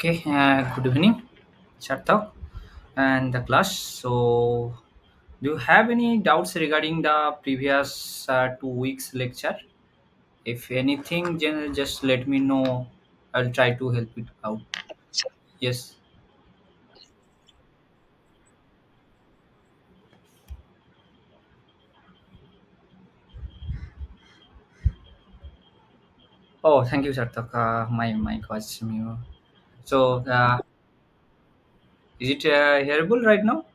Okay, good evening, Shartak and the class. So, do you have any doubts regarding the previous 2 weeks lecture? If anything, just let me know. I'll try to help it out. Yes. Oh, thank you, Shartak. My mic was mute. So, is it hearable right now?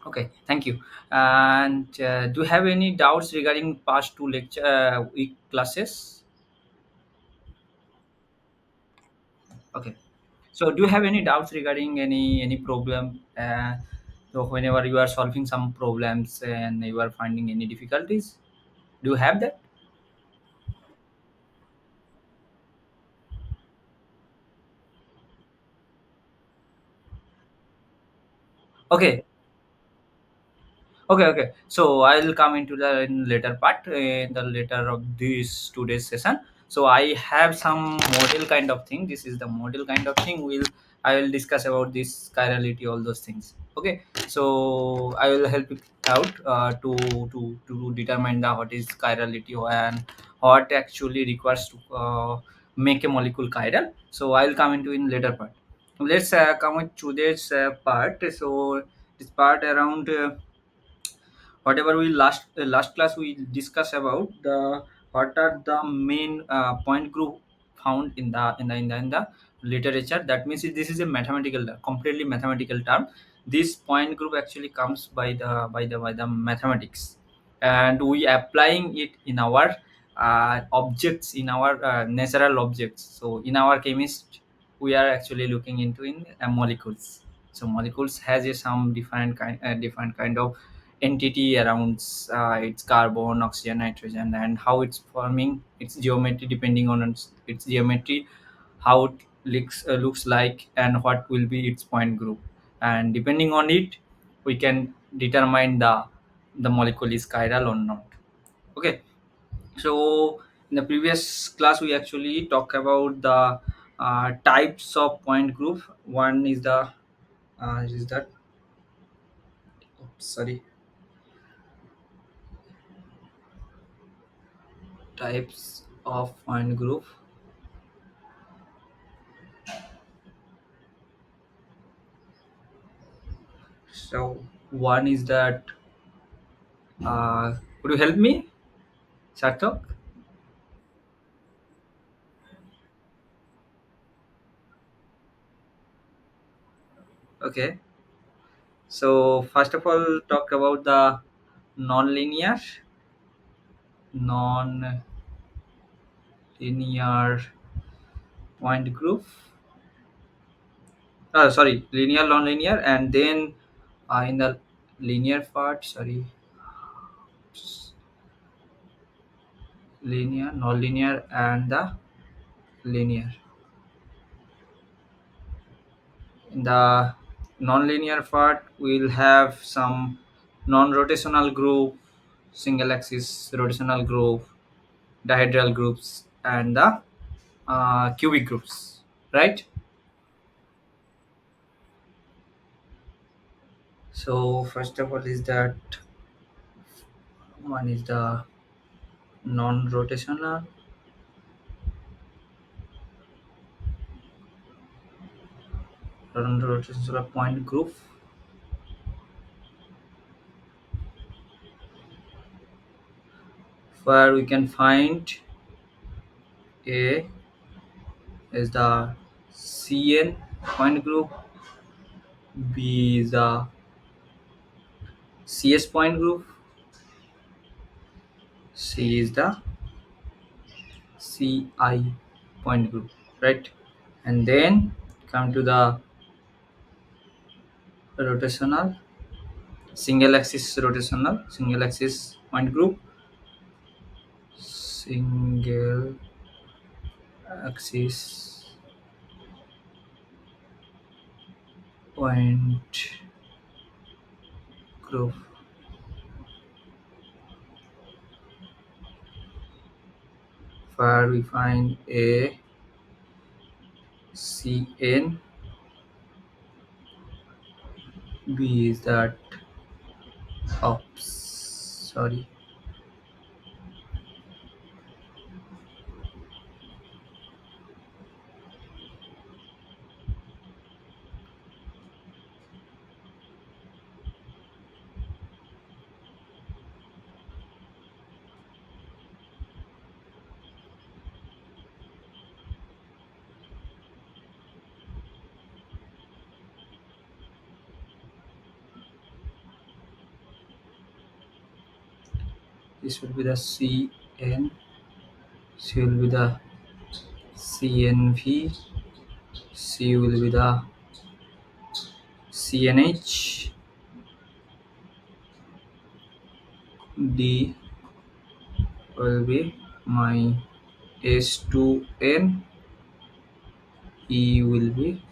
Okay, thank you. And do you have any doubts regarding past two lecture week classes? Okay. So, do you have any doubts regarding any problem? So, whenever you are solving some problems and you are finding any difficulties, do you have that? Okay, okay. So I'll come into the in later part in the later of this today's session. So I have some model kind of thing. This is the model kind of thing. I will discuss about this chirality, all those things. Okay. So I will help it out to determine the what is chirality and what actually requires to make a molecule chiral. So I'll come into in later part. Let's come with today's part. So this part around. Whatever we last class we discussed about the what are the main point group found in the literature. That means this is a mathematical, completely mathematical term. This point group actually comes by the mathematics, and we applying it in our objects, in our natural objects. So in our chemist we are actually looking into in molecules. So molecules has a some different kind of entity around its carbon, oxygen, nitrogen, and how it's forming its geometry, depending on its geometry, how it looks like, and what will be its point group. And depending on it, we can determine the molecule is chiral or not. Okay. So in the previous class, we actually talk about the types of point group. One is that sorry, types of point group. So one is that could you help me, Sarthak? Okay. So first of all, talk about the non-linear, non-linear point group. Sorry, linear, non-linear, and then in the linear part, sorry, linear, non-linear, and the linear. In the non-linear part, we'll have some non-rotational group, single axis rotational group, dihedral groups, and the cubic groups, right? So first of all is that one is the non-rotational, non-rotational point group, where we can find a is the CN point group, B is the CS point group. C is the CI point group, right? And then come to the rotational, single axis point group, single axis point group, where we find a CN. B is that, oops, sorry, this will be the CN, C will be the CNV, C will be the CNH, D will be my S2N, E will be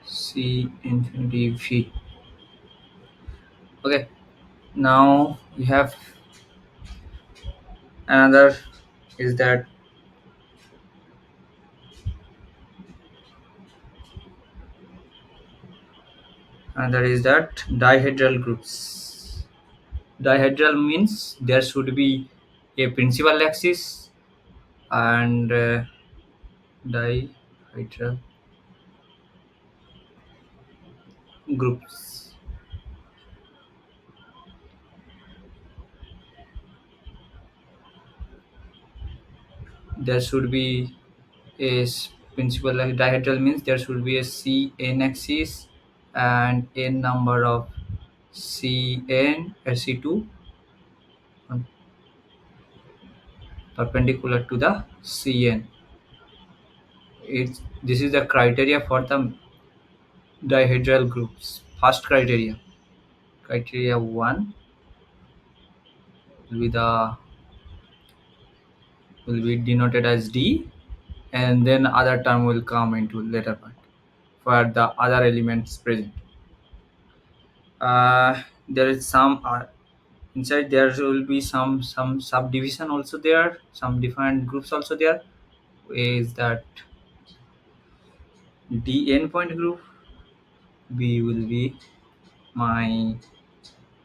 C infinity V. Okay, now we have another, is that another is that dihedral groups. Dihedral means there should be a principal axis and dihedral groups. There should be a principal dihedral means there should be a CN axis and n number of CN C2 perpendicular to the CN. It's this is the criteria for the dihedral groups. First criteria one will be the will be denoted as D, and then other term will come into later part for the other elements present. There is some inside, there will be some subdivision also there, some different groups also there. Is that DN point group, B will be my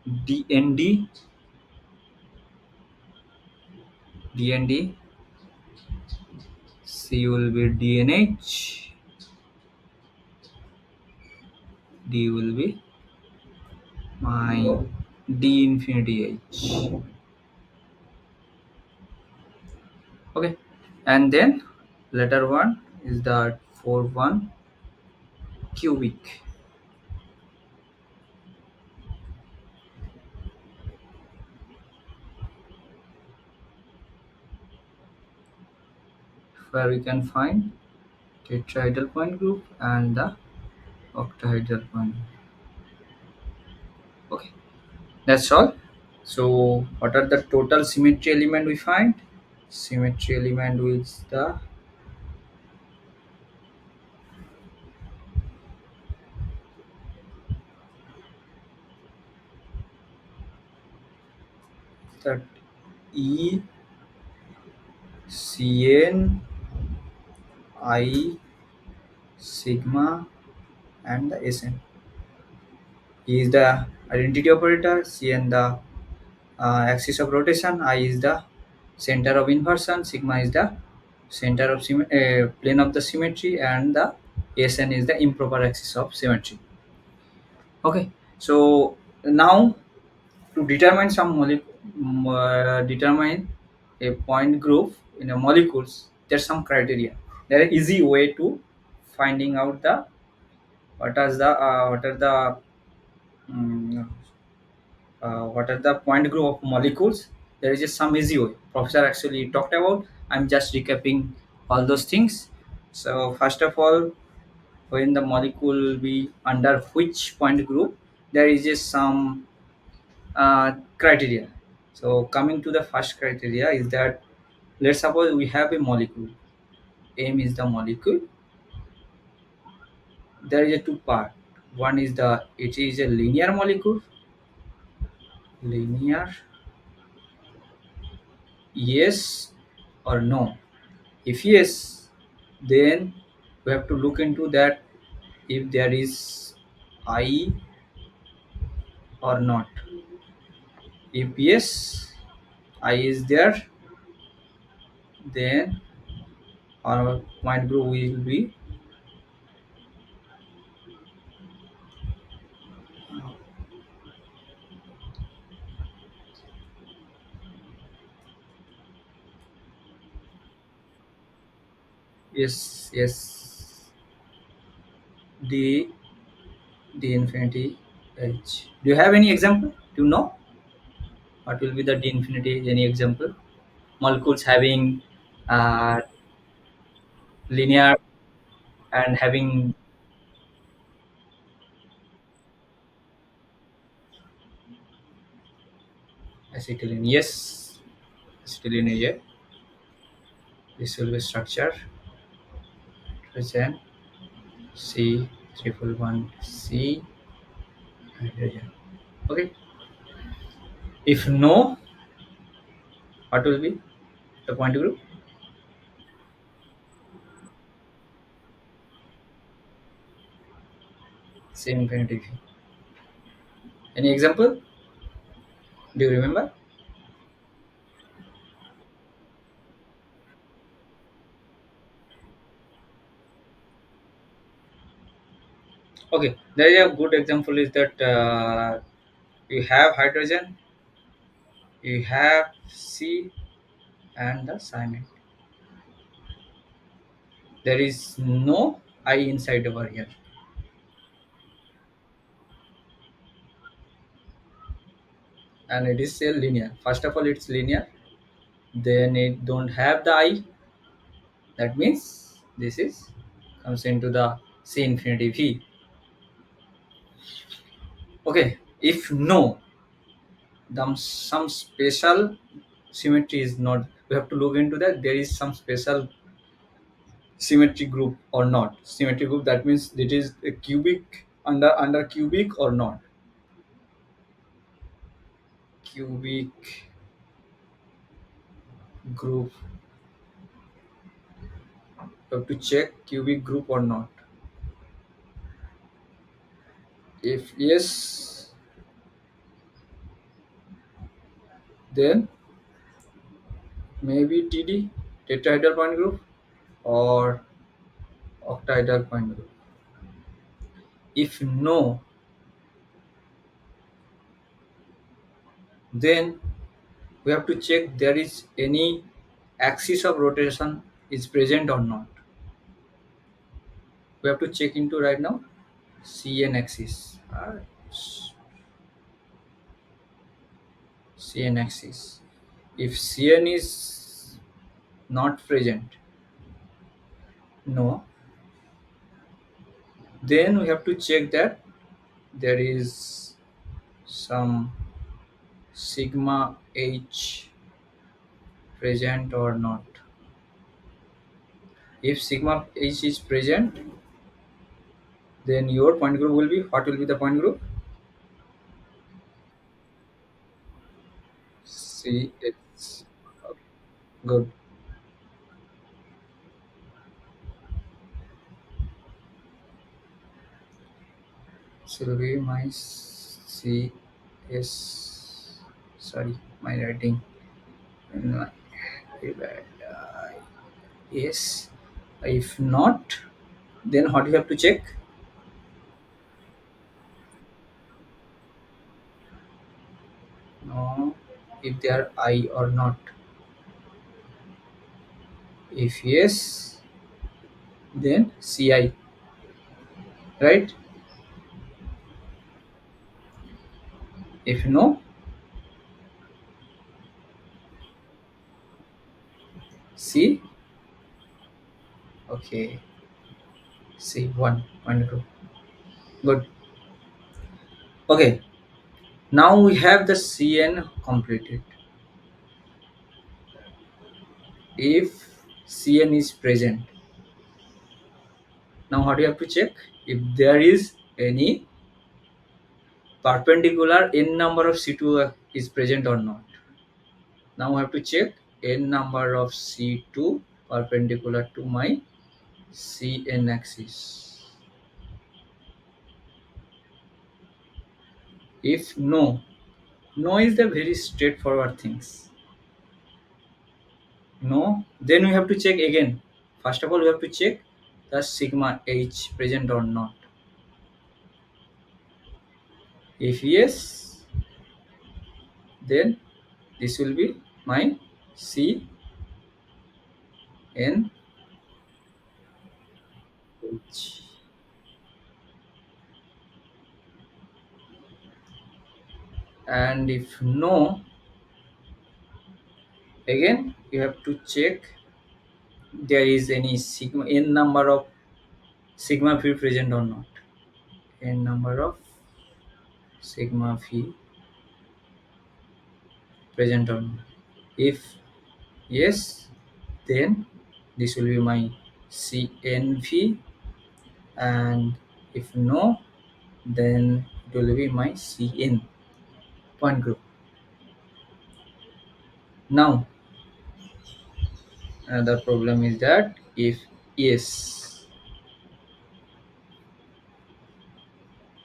DND, DND, C will be DNH, D will be my D infinity H. Okay, and then letter one is the 41 cubic, where we can find tetrahedral point group and the octahedral point. Okay, that's all. So what are the total symmetry element we find? Symmetry element is the that E, Cn, I, sigma, and the Sn. E is the identity operator, Cn the axis of rotation, I is the center of inversion, sigma is the center of plane of the symmetry, and the Sn is the improper axis of symmetry. Okay, so now to determine determine a point group in a molecules, there's some criteria. There is easy way to finding out the mm, what are the point group of molecules? There is just some easy way. Professor actually talked about. I'm just recapping all those things. So first of all, when the molecule will be under which point group, there is just some criteria. So coming to the first criteria is that, let's suppose we have a molecule. M is the molecule. There is a two part. One is the it is a linear molecule. Linear, yes or no. If yes, then we have to look into that if there is I or not. If yes, I is there, then our point group will be yes, yes, D, D infinity H. Do you have any example? Do you know what will be the D infinity? Any example? Molecules having uh, linear and having acetylene. Yes, acetylene is a this will be structure. Hydrogen C triple one C hydrogen. Okay. If no, what will be the point group? Same infinity. Any example? Do you remember? Okay. There is a good example is that you have hydrogen, you have C and the cyanide. There is no I inside over here, and it is a linear. First of all, it's linear. Then it don't have the I. That means this is comes into the C infinity V. Okay. If no, some special symmetry is not. We have to look into that. There is some special symmetry group or not. Symmetry group, that means it is a cubic under cubic or not. Cubic group. You have to check cubic group or not. If yes, then maybe TD, tetrahedral point group, or octahedral point group. If no, then we have to check there is any axis of rotation is present or not. We have to check into right now CN axis. CN axis. If CN is not present, no, then we have to check that there is some sigma H present or not. If sigma H is present, then your point group will be, what will be the point group? CH. Good. So will be my C S. Sorry, my writing. No, very bad. Yes. If not, then what you have to check? No, if they are I or not. If yes, then CI, right? If no, C. Okay, C one group. Good. Okay, now we have the CN completed. If CN is present, now what do you have to check? If there is any perpendicular n number of C2 is present or not. Now I have to check n number of C2 perpendicular to my CN axis. If no, no is the very straightforward things. No, then we have to check again. First of all, we have to check the sigma H present or not. If yes, then this will be my CN H. And if no, again you have to check there is any sigma n number of sigma phi present or not. N number of sigma phi present or not. If yes, then this will be my CNV, and if no, then it will be my CN point group. Now another problem is that if yes,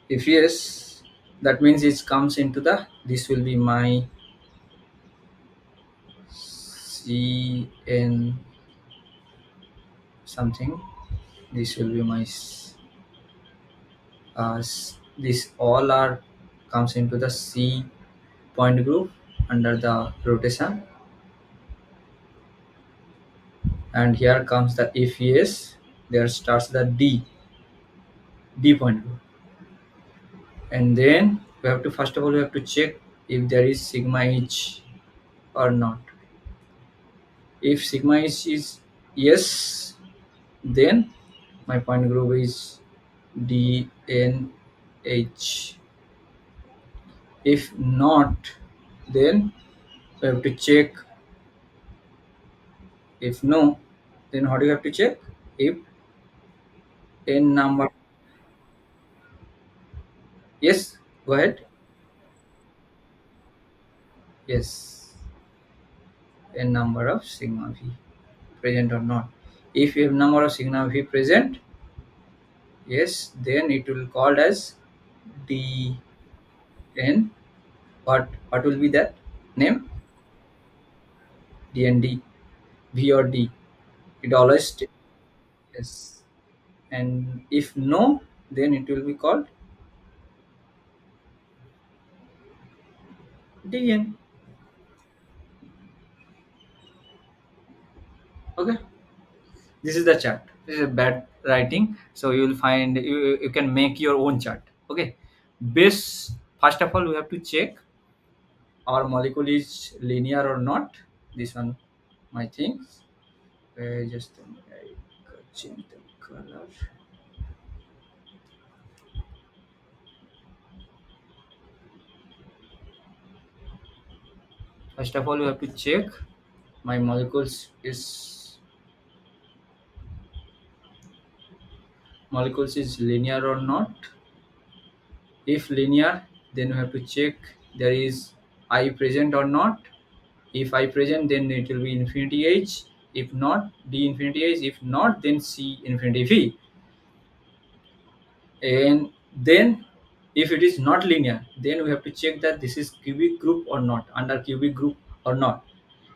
if yes, that means it comes into the, this will be my CN something, this will be my this all are comes into the C point group under the rotation, and here comes the, if yes, there starts the D point group. And then we have to, first of all we have to check if there is sigma H or not. If sigma H is yes, then my point group is DNH. If not, then we have to check. If no, then what do you have to check? If n number, yes, go ahead. Yes, n number of sigma v present or not. If you have number of sigma v present, yes, then it will called as dn. What will be that name? dnd, v or d. It always yes. And if no, then it will be called dn. Okay. This is the chart. This is a bad writing, so you will find, you can make your own chart. Okay, base, first of all we have to check our molecule is linear or not. This one my things, just a minute, I change the color. First of all we have to check my molecules is linear or not. If linear, then we have to check there is I present or not. If I present, then it will be infinity H. If not, D infinity H. If not, then C infinity V. And then if it is not linear, then we have to check that this is cubic group or not, under cubic group or not.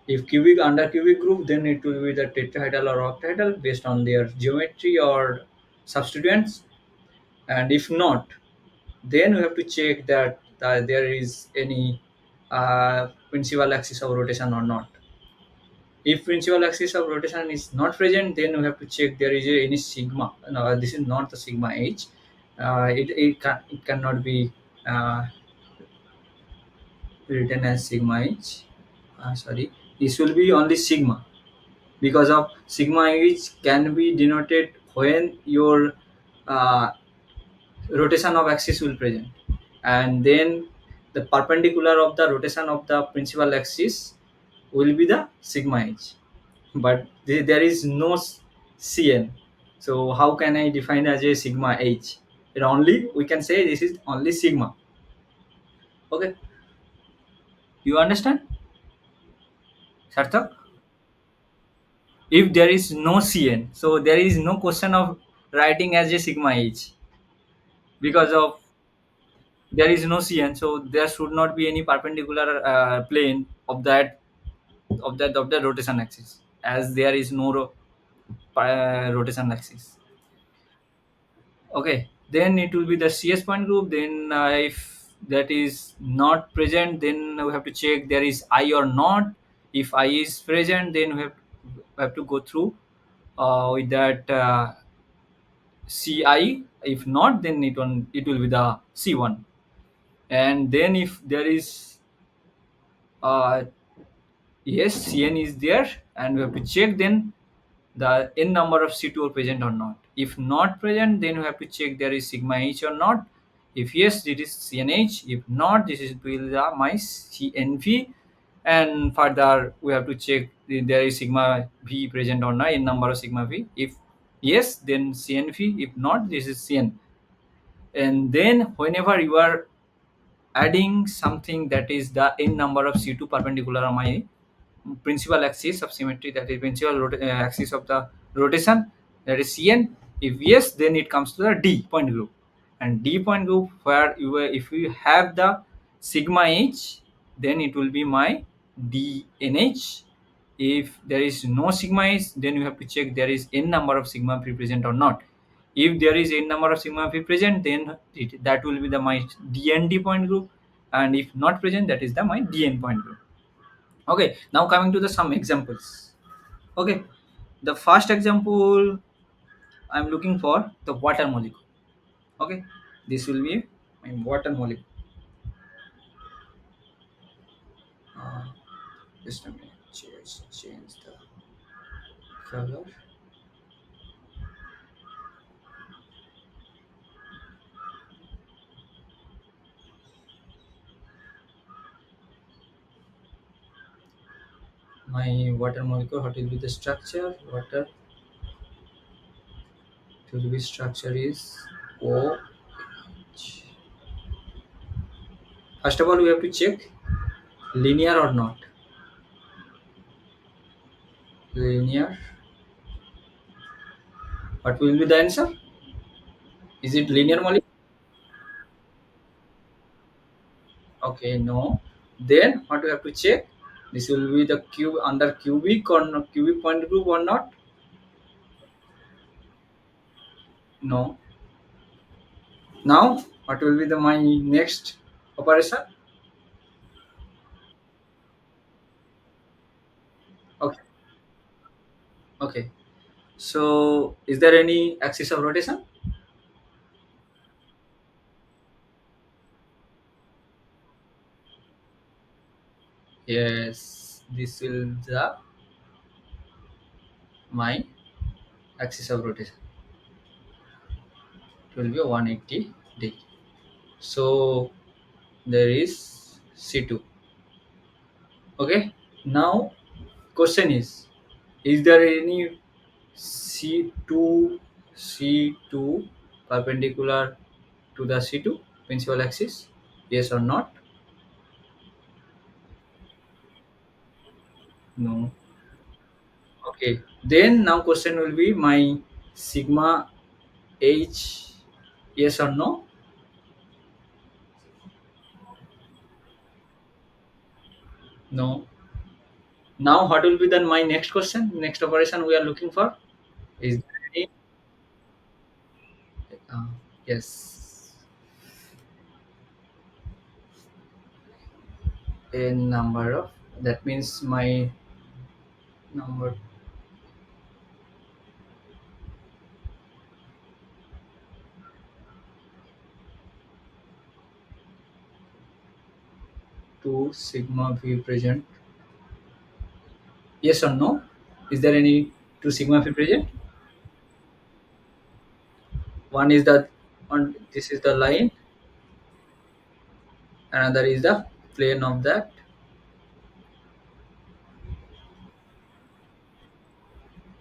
If cubic under cubic group, then it will be the tetrahedral or octahedral based on their geometry or substituents. And if not, then we have to check that there is any principal axis of rotation or not. If principal axis of rotation is not present, then we have to check there is any sigma. No, this is not the sigma H. It cannot be. Uh, written as sigma h. Sorry, this will be only sigma, because of sigma h can be denoted when your uh, rotation of axis will present, and then the perpendicular of the rotation of the principal axis will be the sigma h. But there is no cn, so how can I define as a sigma h? It only, we can say this is only sigma. Okay, you understand, Sarthak? If there is no cn, so there is no question of writing as a sigma h, because of there is no cn, so there should not be any perpendicular plane of the rotation axis, as there is no rotation axis. Okay, then it will be the cs point group. Then if that is not present, then we have to check there is I or not. If I is present, then we have to go through with that ci. If not, then it will be the c1. And then if there is uh, yes, cn is there, and we have to check then the n number of C2 are present or not. If not present, then we have to check there is sigma h or not. If yes, it is CNH. If not, this is will the my CNV. And further, we have to check if there is sigma V present or not, n number of sigma V. If yes, then CNV. If not, this is CN. And then whenever you are adding something that is the n number of C2 perpendicular on my principal axis of symmetry, that is principal axis of the rotation, that is cn. If yes, then it comes to the d point group. And d point group, where if you have the sigma h, then it will be my dnh. If there is no sigma h, then you have to check there is n number of sigma p present or not. If there is n number of sigma p present, then that will be the my dnd point group. And if not present, that is the my dn point group. Okay, now coming to the some examples. Okay, the first example I'm looking for the water molecule. Okay, this will be my water molecule. uh, just a minute, change the color. My water molecule, what will be the structure? Water will be structure is OH. First of all, we have to check linear or not. Linear, what will be the answer? Is it linear molecule? Okay, no. Then what we have to check? This will be the cube under cubic or not, cubic point group or not? No. Now what will be the my next operation? Okay. Okay. So is there any axis of rotation? Yes. This will the my axis of rotation. It will be 180 degree. So there is C2. Okay. Now question is there any C2 perpendicular to the C2 principal axis? Yes or not? No. Okay. Then now question will be my sigma h. Yes or no? No. Now what will be then my next question? Next operation we are looking for is there any uh, yes, a number of, that means my number. two sigma V present? Yes or no? Is there any two sigma V present? One is the one. This is the line. Another is the plane of that.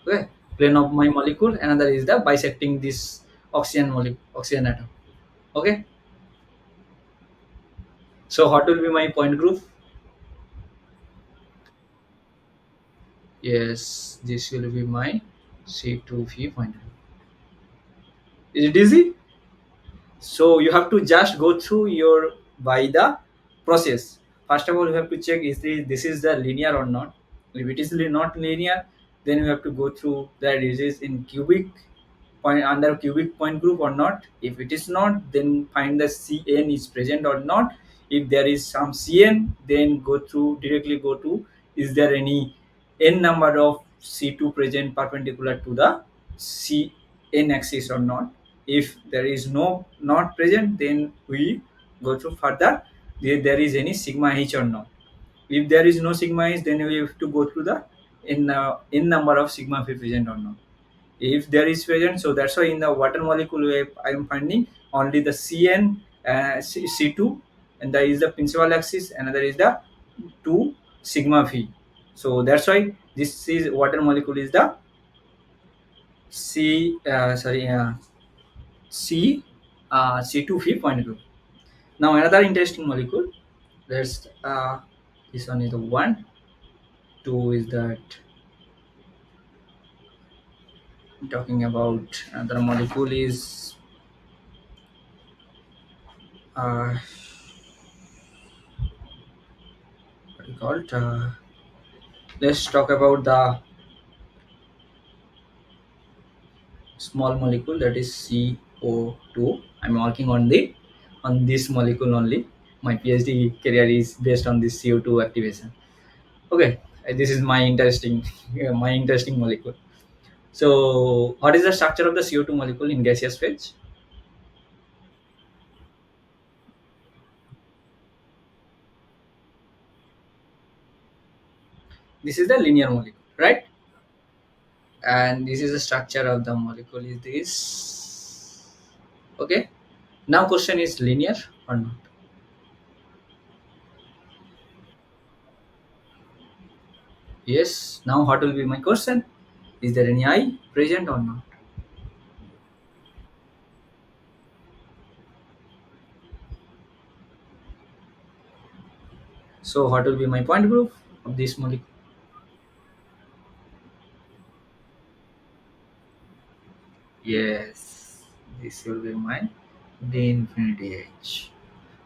Okay, plane of my molecule. Another is the bisecting this oxygen molecule, oxygen atom. Okay. So what will be my point group? Yes, this will be my C2V point group. Is it easy? So you have to just go through your by the process. First of all, you have to check is this is the linear or not. If it is not linear, then you have to go through that it is in cubic point under cubic point group or not. If it is not, then find the Cn is present or not. If there is some Cn, then go through directly go to is there any n number of C2 present perpendicular to the Cn axis or not. If there is no not present, then we go through further there is any sigma h or not. If there is no sigma h, then we have to go through the n number of sigma phi present or not. If there is present, so that's why in the water molecule I am finding only the Cn C2, and there is the principal axis, another is the 2 sigma phi. So that's why this is water molecule is the C C2 phi point group. Now another interesting molecule. There's this one is the one, two is that talking about another molecule is uh, what do you call it? Let's talk about the small molecule that is CO2. I'm working on the on this molecule only. My PhD career is based on this CO2 activation. Okay, this is my interesting my interesting molecule. So, what is the structure of the CO2 molecule in gaseous phase? This is the linear molecule, right? And this is the structure of the molecule is this. Okay. Now, question is linear or not? Yes. Now, what will be my question? Is there any I present or not? So, what will be my point group of this molecule? Yes. This will be my D infinity H.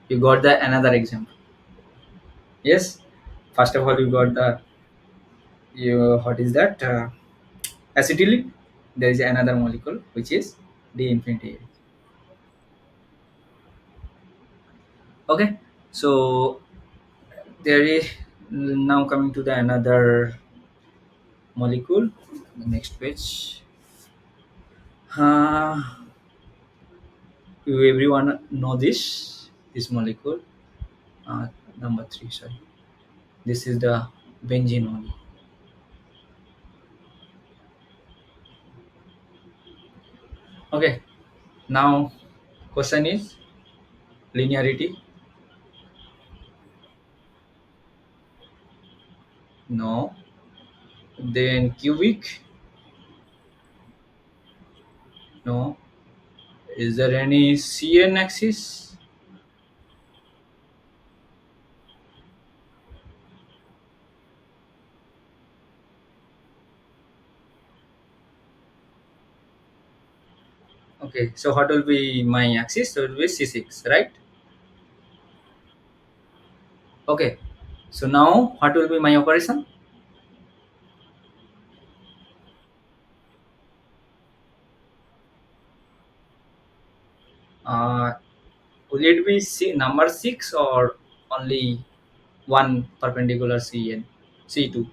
You got the another example. Yes. First of all, you got the you what is that? Acetylene. There is another molecule which is D infinity H. Okay. So there is now coming to the another molecule. The next page. Uh, you everyone know this molecule. Uh, number three. Sorry. This is the benzene only. Okay. Now question is linearity. No. Then cubic. No. Is there any CN axis? Okay. So what will be my axis? So it will be C6, right? Okay. So now what will be my operation? Uh, will it be number 6 or only one perpendicular CN? C2.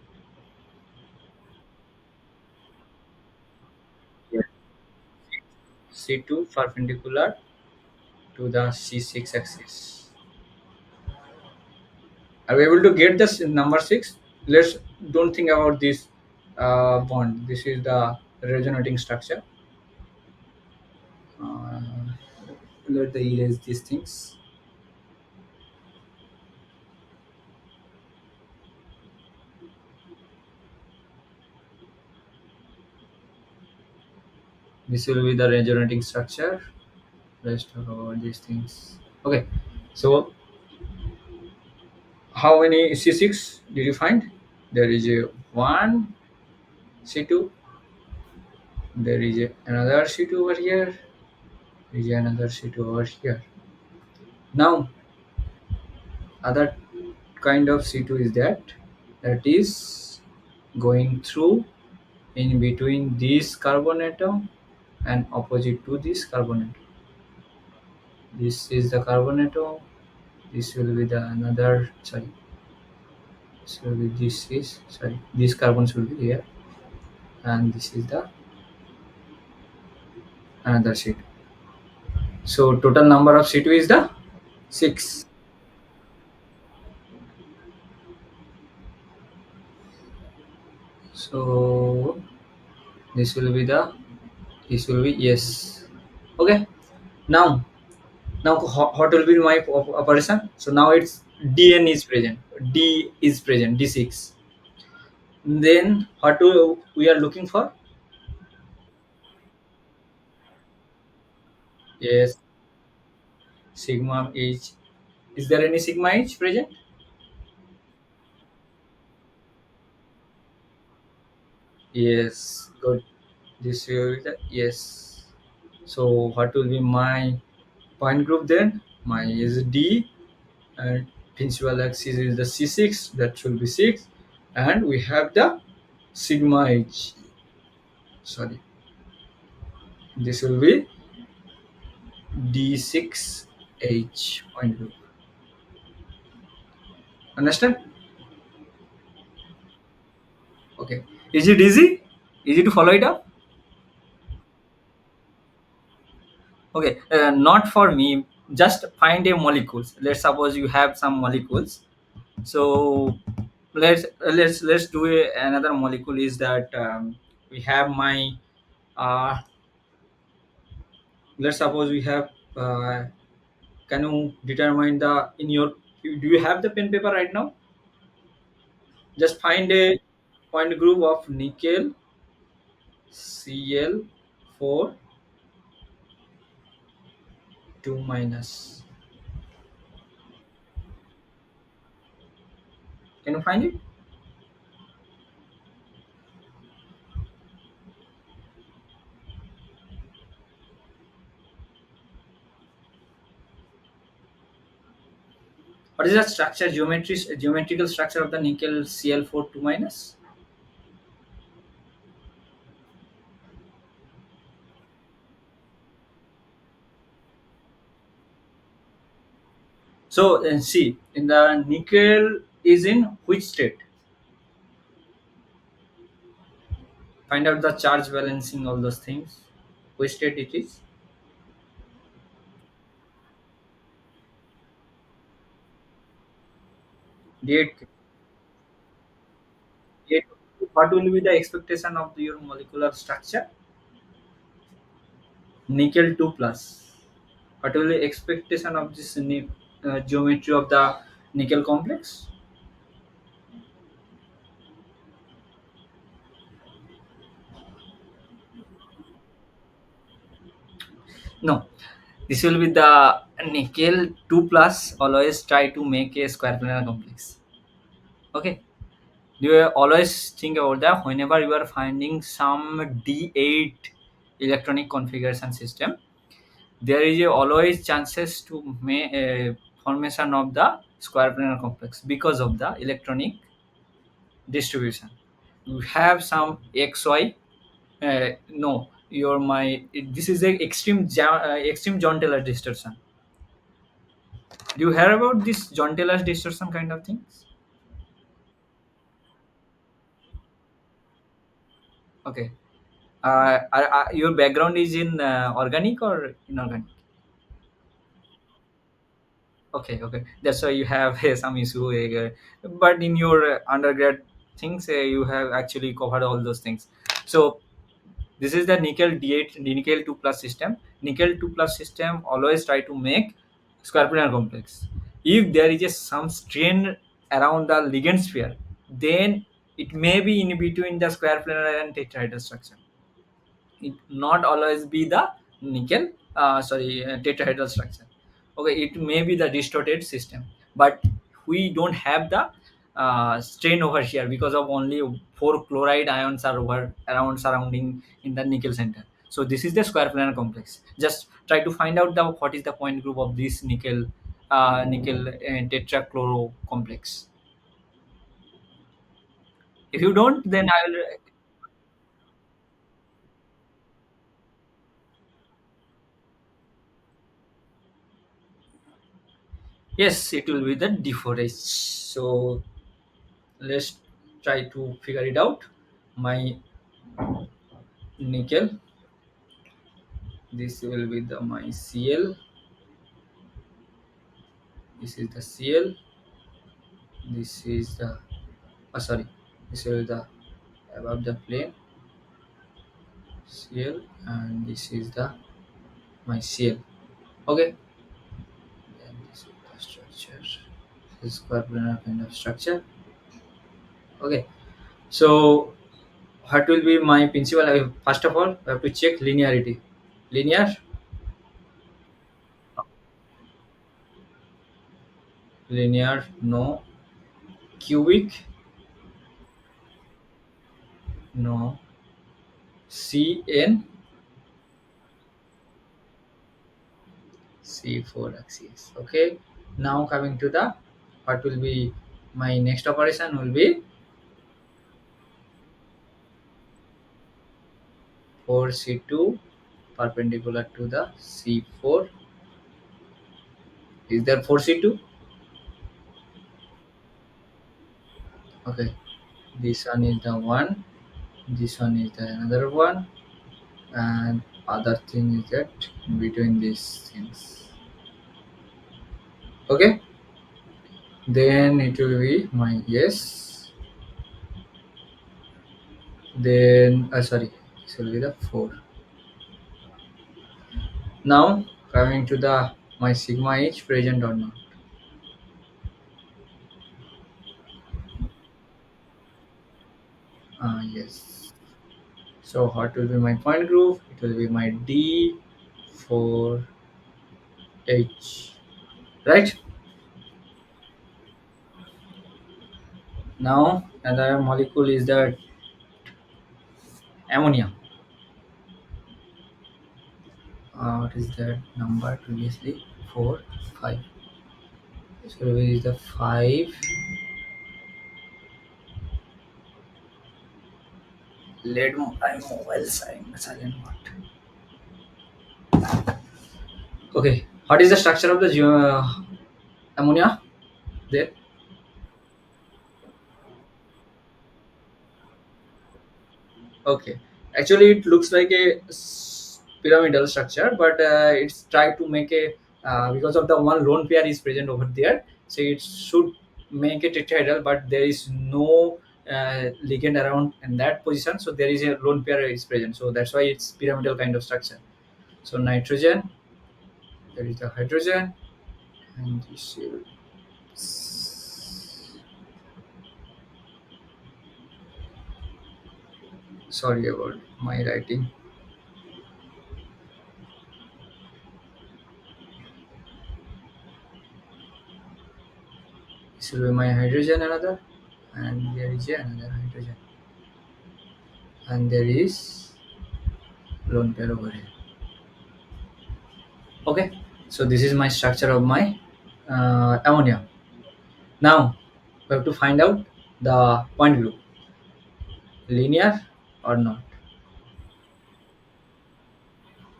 Yes. C2 perpendicular to the C6 axis. Are we able to get this in number 6? Let's don't think about this bond. This is the resonating structure. uh, Let the erase these things. This will be the resonating structure. Let's talk about these things. Okay, so how many C6 did you find? There is a 1 C2, there is another C2 over here, there is another C2 over here. Now, other kind of C2 is that is going through in between this carbon atom and opposite to this carbon atom. This is the carbon atom. This will be the another, sorry, this will be, this is, sorry, these carbons will be here, and this is the another C2. So total number of C2 is the 6. So this will be the, this will be yes. Okay. Now, what will be my operation? So now it's Dn is present. D is present. D6. Then what do we are looking for? Yes, sigma H. Is there any sigma H present? Yes. Good. This will be the yes. So what will be my point group then? My is D, and principal axis is the C6. That should be 6, and we have the sigma H. Sorry, this will be D6H point group. Understand? Okay. Is it easy? Easy to follow it up? Okay. Not for me. Just find a molecules. Let's suppose you have some molecules. So let's do another molecule. Is that we have my uh, let's suppose we have can you determine the in your, do you have the pen paper right now? Just find a point group of nickel Cl4 2 minus. Can you find it? What is the structure, geometrical structure of the nickel Cl4 2 minus? So see, in the nickel is in which state? Find out the charge balancing, all those things. Which state it is? D8. D8. What will be the expectation of your molecular structure? Nickel 2 plus. What will be the expectation of this geometry of the nickel complex? No, this will be the nickel 2 plus. Always try to make a square planar complex. Okay. You always think about that whenever you are finding some D8 electronic configuration system, there is always chances to make a formation of the square planar complex because of the electronic distribution. You have some XY. No, you're my. This is a extreme John Taylor distortion. Do you hear about this John Taylor distortion kind of things? Okay. Your background is in organic or inorganic? Okay, okay, that's why you have some issue, but in your undergrad things, you have actually covered all those things. So this is the nickel D8, nickel 2 plus system. Nickel 2 plus system always try to make square planar complex. If there is a some strain around the ligand sphere, then it may be in between the square planar and tetrahedral structure. It not always be the nickel tetrahedral structure. Okay, it may be the distorted system, but we don't have the strain over here because of only four chloride ions are over around surrounding in the nickel center. So this is the square planar complex. Just try to find out the what is the point group of this nickel tetrachloro complex. If you don't, then I will. Yes, it will be the deforest. So let's try to figure it out. My nickel, this will be the my Cl, this is the Cl, this is the sorry, this will be the above the plane Cl, and this is the my Cl. Okay, then this is the structure. This is square planar kind of structure. Okay, so what will be my principle? First of all, I have to check linearity. Linear, linear, no. Cubic, no. Cn, C4 axis. Okay. Now coming to the what will be my next operation will be 4C2 perpendicular to the C4. Is there 4C2? Okay. This one is the one. This one is the another one. And other thing is that in between these things. Okay. Then it will be my yes. Then sorry. This will be the 4. Now coming to the my sigma h present or not. Yes. So what will be my point group? It will be my D4H. Right? Now another molecule is the ammonia. What is that number previously? 4, 5. So it is the 5. Let my mobile silent mode. Okay. What is the structure of the ammonia? There. Okay. Actually, it looks like a pyramidal structure, but it's tried to make a because of the one lone pair is present over there, so it should make a tetrahedral, but there is no ligand around in that position, so there is a lone pair is present. So that's why it's pyramidal kind of structure. So nitrogen, there is the hydrogen, and this is sorry about my writing. This will be my hydrogen another, and there is another hydrogen, and there is lone pair over here. Okay, so this is my structure of my ammonia. Now we have to find out the point group, linear or not.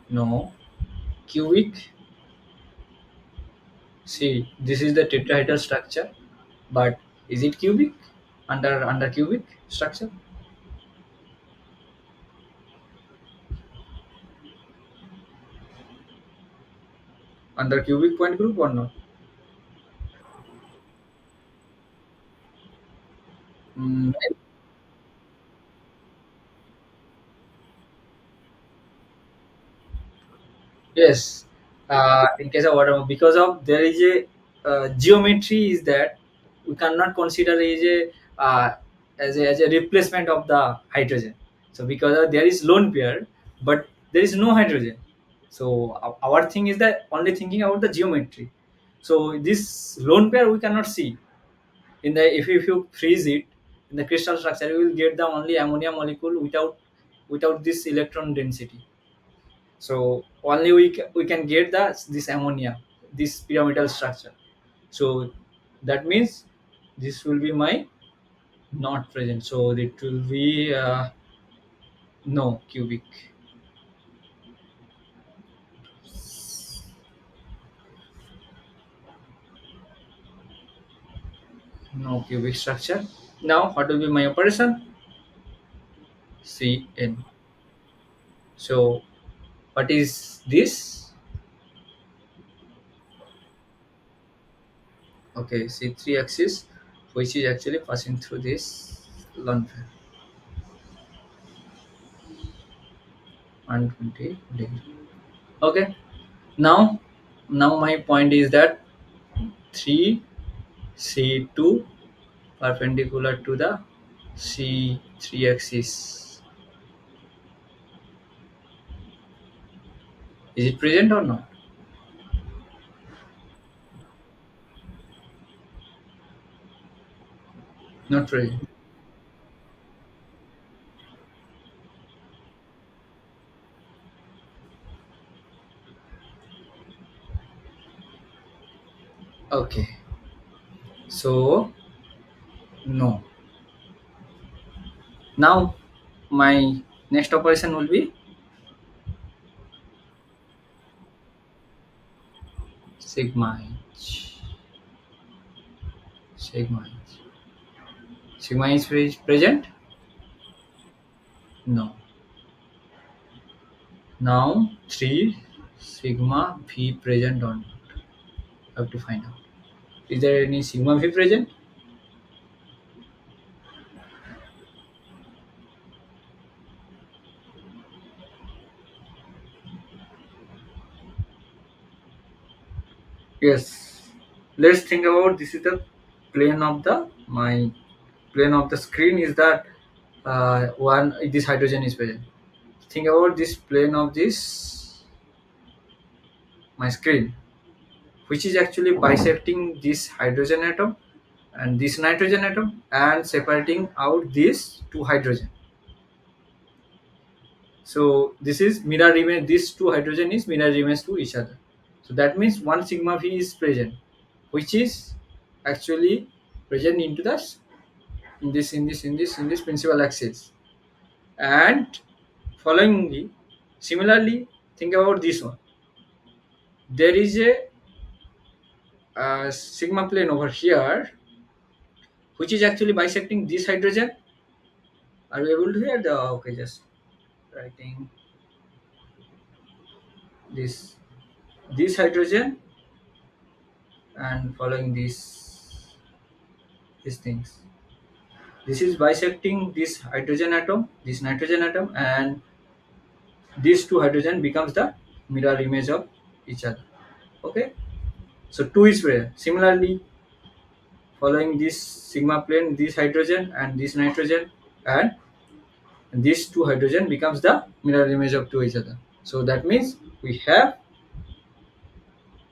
No. Cubic. See, this is the tetrahedral structure, but is it cubic? Under cubic structure, under cubic point group or not? Mm, yes. In case of water, because of there is a geometry is that we cannot consider as a replacement of the hydrogen. So because of, there is lone pair, but there is no hydrogen. So our thing is that only thinking about the geometry. So this lone pair we cannot see in the if you freeze it in the crystal structure, you will get the only ammonia molecule without this electron density. So only we can get the this ammonia, this pyramidal structure. So that means this will be my not present, so it will be no cubic, no cubic structure. Now what will be my operation? Cn. So what is this? Okay, C3 axis, which is actually passing through this lone pair, 120 degree. Okay, now my point is that 3 C2 perpendicular to the C3 axis. Is it present or not? Not present. Okay. So no. Now my next operation will be sigma h. Sigma h. Sigma is present? No. Now 3 sigma v present or not? I have to find out. Is there any sigma v present? Yes. Let's think about this is the plane of the my plane of the screen is that one this hydrogen is present. Think about this plane of this my screen, which is actually bisecting this hydrogen atom and this nitrogen atom and separating out these two hydrogen. So this is mirror image. These two hydrogen is mirror image to each other. So that means one sigma v is present, which is actually present into the in this principal axis. And followingly, similarly, think about this one. There is a sigma plane over here, which is actually bisecting this hydrogen. Are you able to hear the? Okay, just writing this hydrogen and following these things. This is bisecting this hydrogen atom, this nitrogen atom, and these two hydrogen becomes the mirror image of each other. Okay, so two is where similarly following this sigma plane, this hydrogen and this nitrogen, and these two hydrogen becomes the mirror image of to each other. So that means we have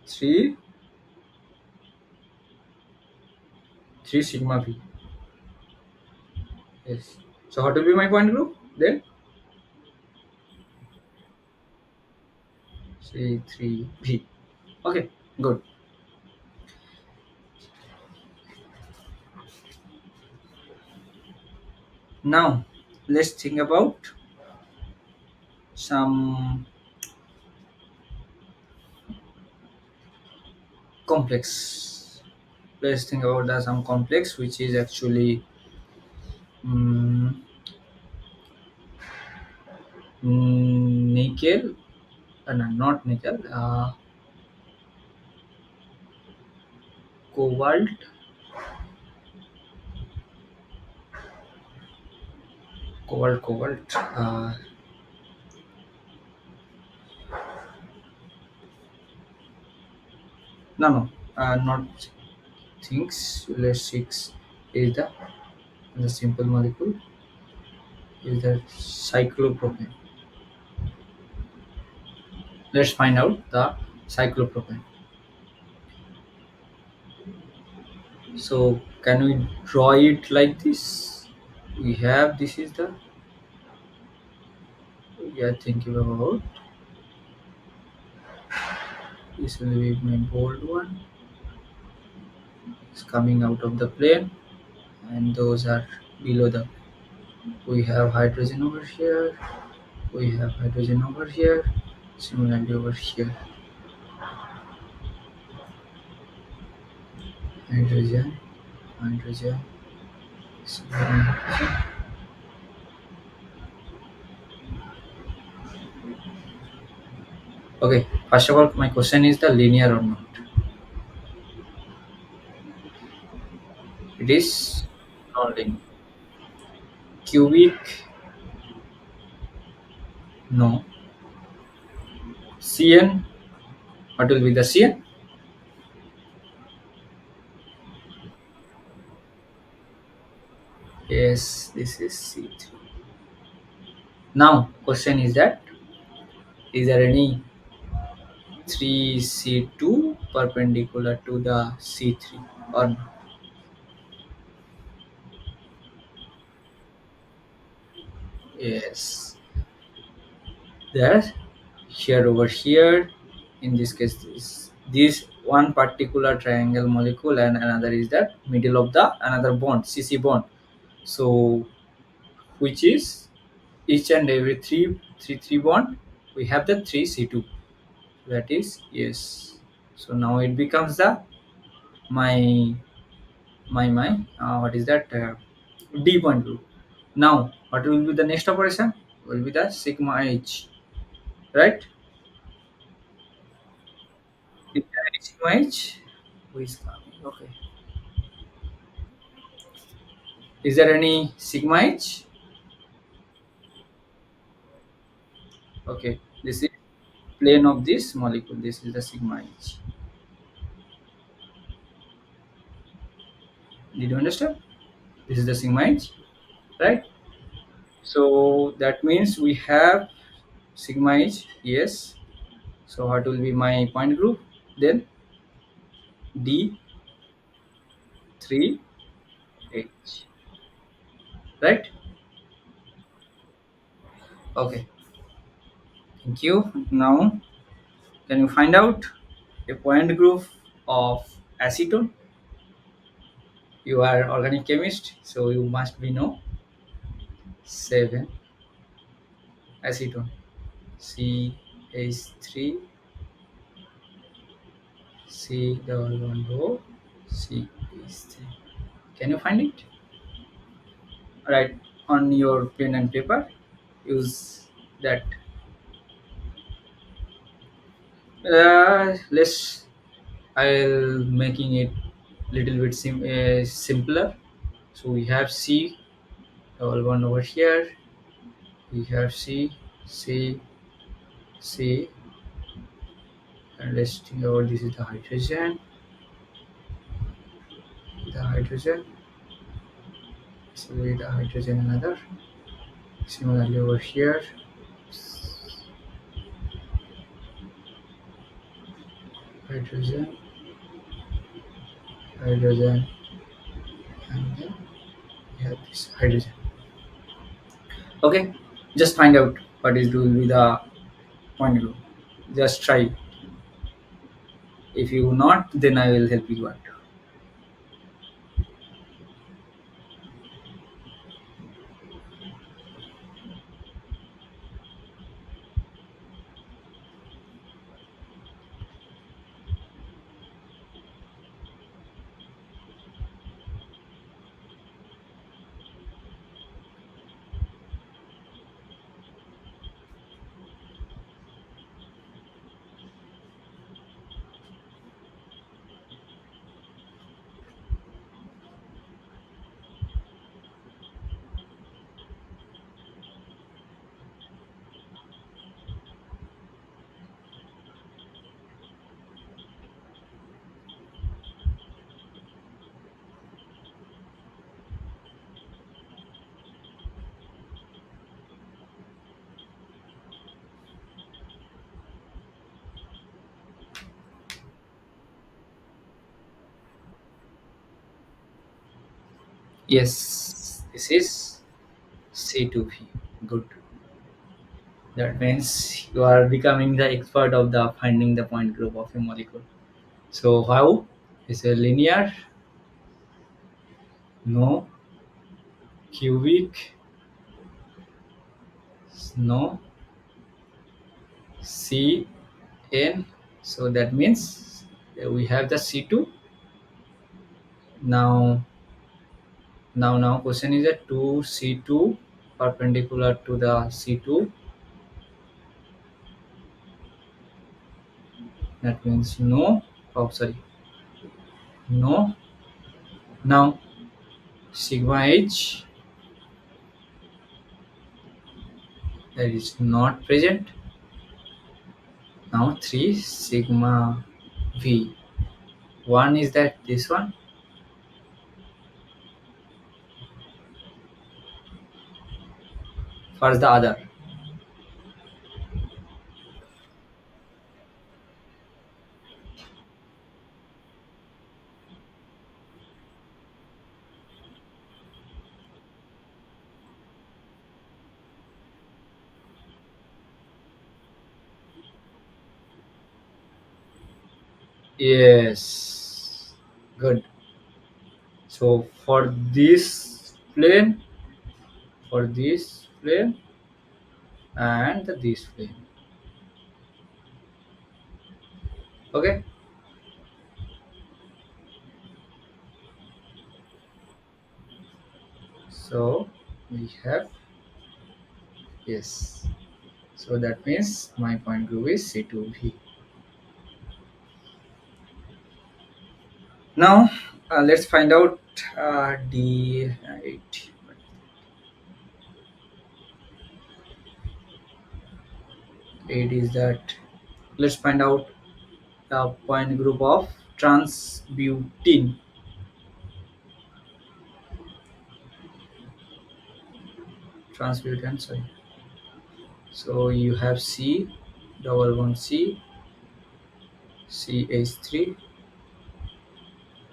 three three sigma v. Yes. So what will be my point group then? C3v. Okay, good. Now let's think about some complex. Let's think about some complex which is actually mm, nickel. No, not nickel. Cobalt Cobalt. No, no, not things. Let's six is the simple molecule is the cyclopropane. Let's find out the cyclopropane. So can we draw it like this? We have this is the we are thinking about. This will be my bold one. It's coming out of the plane, and those are below the. We have hydrogen over here. We have hydrogen over here. Similarly over here, hydrogen, hydrogen, hydrogen. Okay. First of all, my question is the linear or not. It is not linear. Cubic, no. Cn, what will be the Cn? Yes, this is C3. Now, question is that is there any 3C2 perpendicular to the C3 or not? Yes. There, here over here, in this case, this one particular triangle molecule and another is that middle of the another bond, CC bond. So, which is each and every three bond, we have the 3C2. That is yes. So now it becomes the my what is that D point group. Now what will be the next operation? Will be the sigma H, right? Is there any sigma H? Who is coming? Okay. Is there any sigma H? Okay. This is plane of this molecule. This is the sigma H. Did you understand? This is the sigma H, right? So that means we have sigma H. Yes. So what will be my point group? Then D3H, right? Okay, thank you. Now, can you find out a point group of acetone? You are organic chemist, so you must be know 7 acetone. CH3 C double one O CH3. Can you find it? Right on your pen and paper. Use that. Let's I'll making it little bit simpler. So we have C double one over here. We have C, and let's think about this is the hydrogen. So with the hydrogen another. Similarly over here, hydrogen, hydrogen, and then we have this hydrogen. Okay, just find out what is will be the point group. Just try. If you not, then I will help you out. Yes, this is C2V. Good. That means you are becoming the expert of the finding the point group of a molecule. So how? Is a linear? No. Cubic? No. C N. So that means we have the C2. Now, now question is a 2C2 perpendicular to the C2. That means no. Oh, sorry. No. Now sigma H, that is not present. Now 3 sigma V. One is that this one. First the other. Yes. Good. So for this plane and this plane. Okay. So we have yes. So that means my point group is C2V. Now let's find out D8. Eight is that. Let's find out the point group of transbutene. Transbutane, sorry. So you have C, double one C, CH3,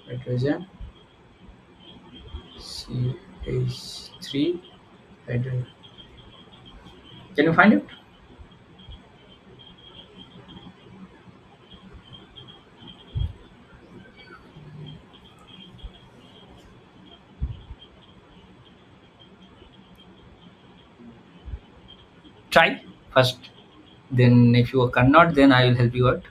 hydrogen, CH3, hydrogen. Can you find it? Try first. Then if you cannot, then I will help you out.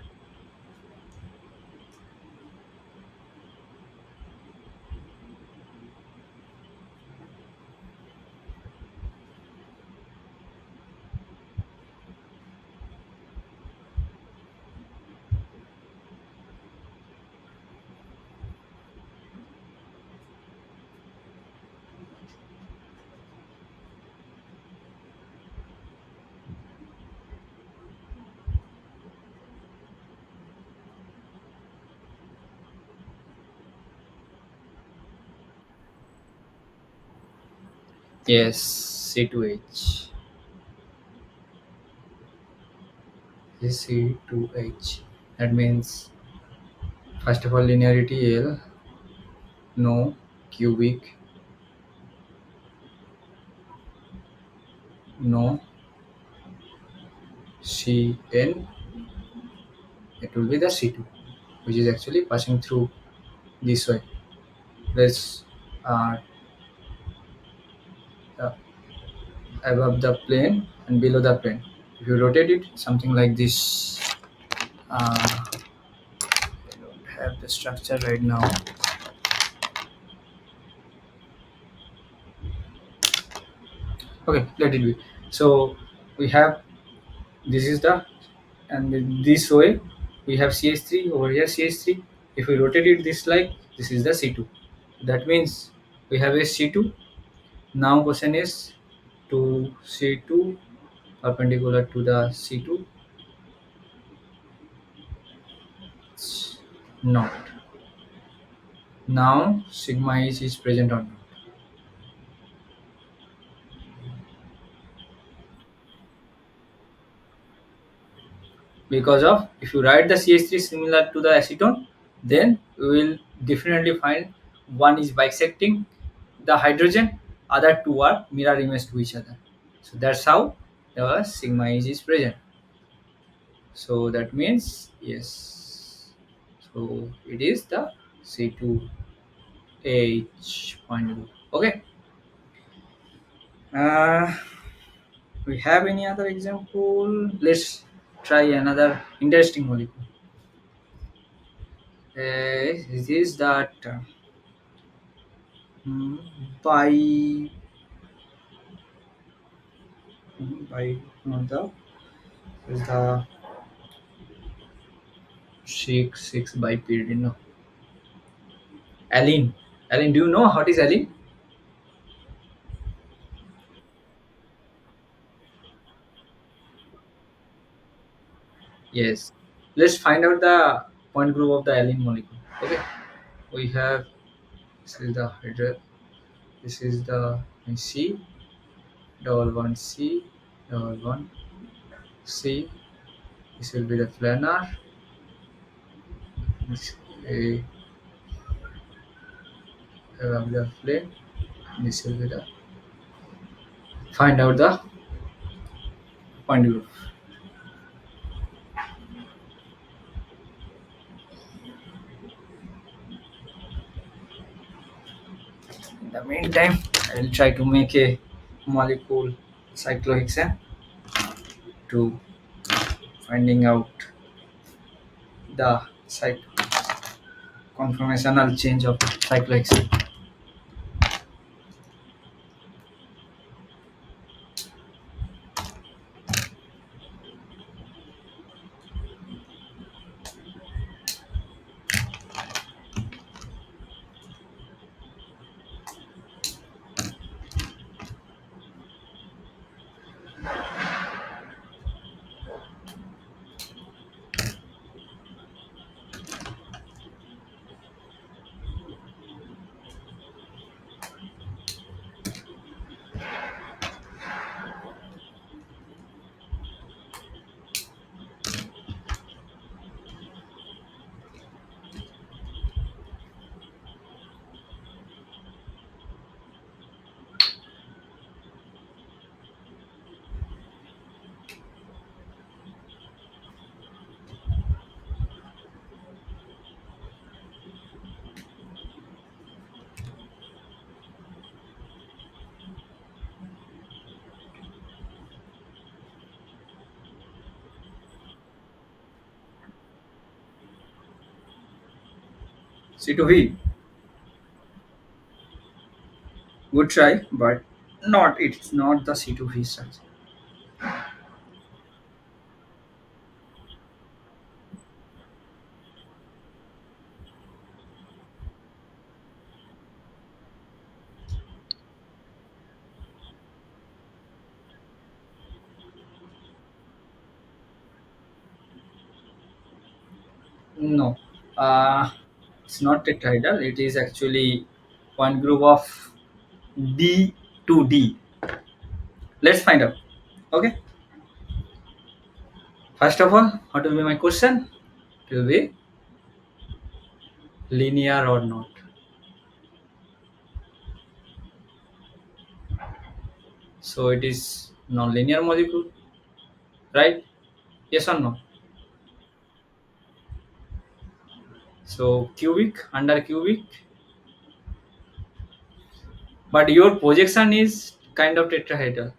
Yes, C2H. Yes, C2H. That means first of all linearity L, no, cubic, no, Cn, it will be the C2, which is actually passing through this way. Let's uh, uh, above the plane and below the plane. If you rotate it, something like this. I don't have the structure right now. Okay, let it be. So we have this is the and in this way we have CH3 over here CH3. If we rotate it this like this is the C2. That means we have a C2. Now question is to C2 perpendicular to the C2 not. Now sigma is present or not. Because of if you write the CH3 similar to the acetone, then we will definitely find one is bisecting the hydrogen, other two are mirror image to each other. So that's how the sigma is present. So that means yes. So it is the C2H point group. Okay. Uh, we have any other example? Let's try another interesting molecule. This is that mm, by by not the is the six by period. No, Aline. Aline, do you know what is Aline? Yes. Let's find out the point group of the Aline molecule. Okay. We have this is the hydro. This is the C double one C double one C. This will be the planar. This will be the flame. This will be the find out the point group. In the meantime, I will try to make a molecule cyclohexane to finding out the conformational change of cyclohexane. C2V, good try, but not it's not the C2V structure. No, it's not tetrahedral. It is actually one group of D to D. Let's find out. Okay. First of all, what will be my question? It will be linear or not. So it is non-linear molecule, right? Yes or no? So cubic under cubic, but your projection is kind of tetrahedral,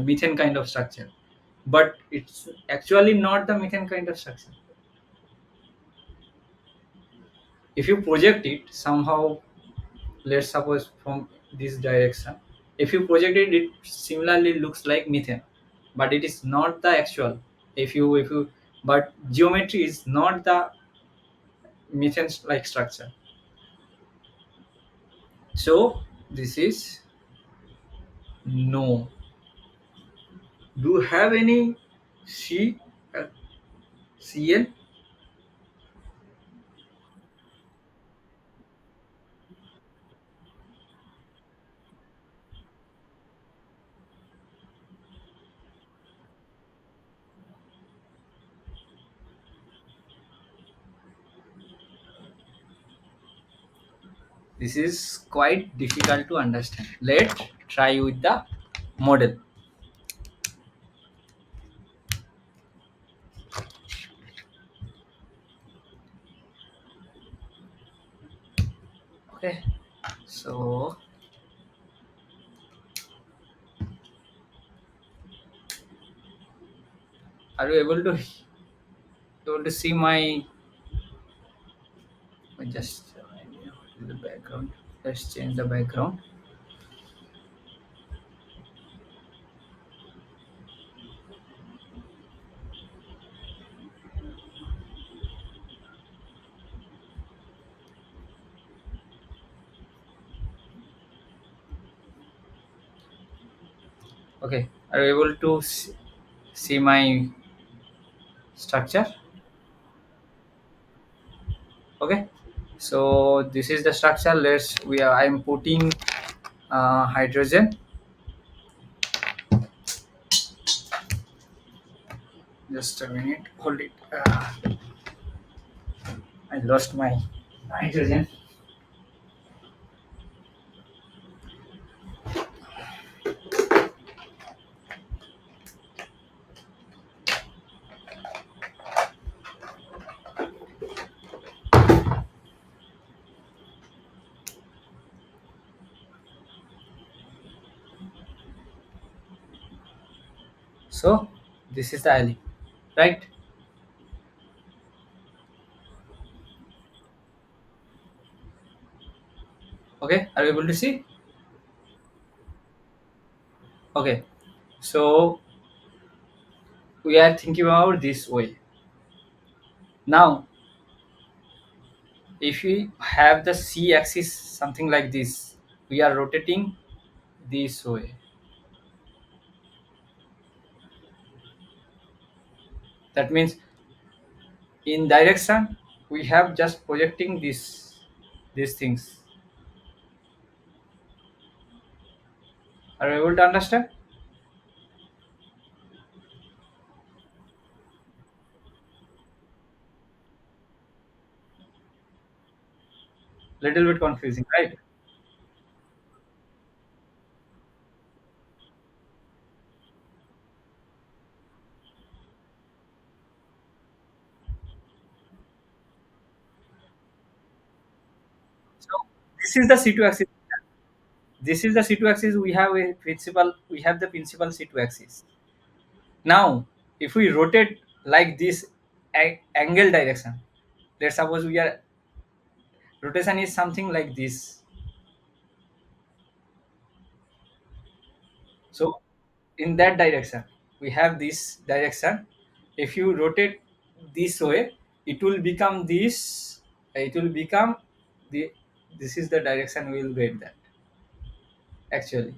methane kind of structure, but it's actually not the methane kind of structure. If you project it somehow, let's suppose from this direction, if you project it, it similarly looks like methane, but it is not the actual. If you but geometry is not the methane like structure. So this is no. Do you have any C Cl? This is quite difficult to understand. Let's try with the model. Okay. So are you able to see my just the background? Let's change the background. Okay. Are you able to see my structure? Okay. So this is the structure. I'm putting hydrogen. Just a minute. Hold it. I lost my hydrogen. So this is the alley, right? Okay. Are you able to see? Okay. So we are thinking about this way. Now, if we have the C axis something like this, we are rotating this way. That means in direction we have just projecting these things. Are you able to understand? Little bit confusing, right? So this is the C2 axis. This is the C2 axis. We have the principal C2 axis. Now, if we rotate like this angle direction, let's suppose we are rotation is something like this. So in that direction, we have this direction. If you rotate this way, it will become this. It will become the. This is the direction we will get that actually.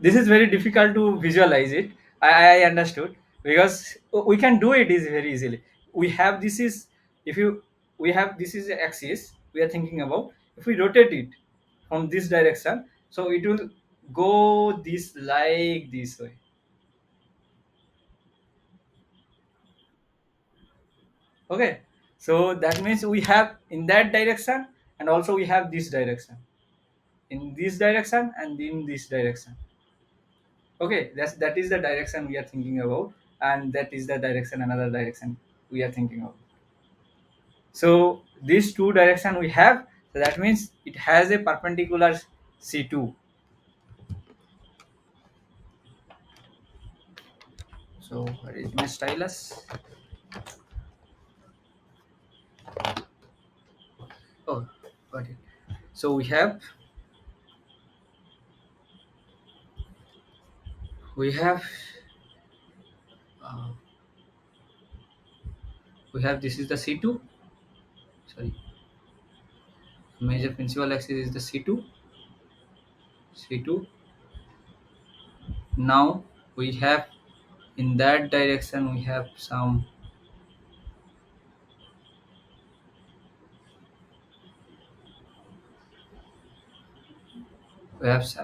This is very difficult to visualize it. I understood because we can do it is very easily. We have this is if you we have this is the axis we are thinking about. If we rotate it from this direction, so it will go this like this way. Okay, so that means we have in that direction, and also we have this direction, in this direction and in this direction. Okay, that is the direction we are thinking about, and that is the direction another direction we are thinking of. So these two direction we have, so that means it has a perpendicular C2. So where is my stylus? Oh, got it. So uh, we have this is the C2. Sorry, major principal axis is the C2. C2. Now we have in that direction we have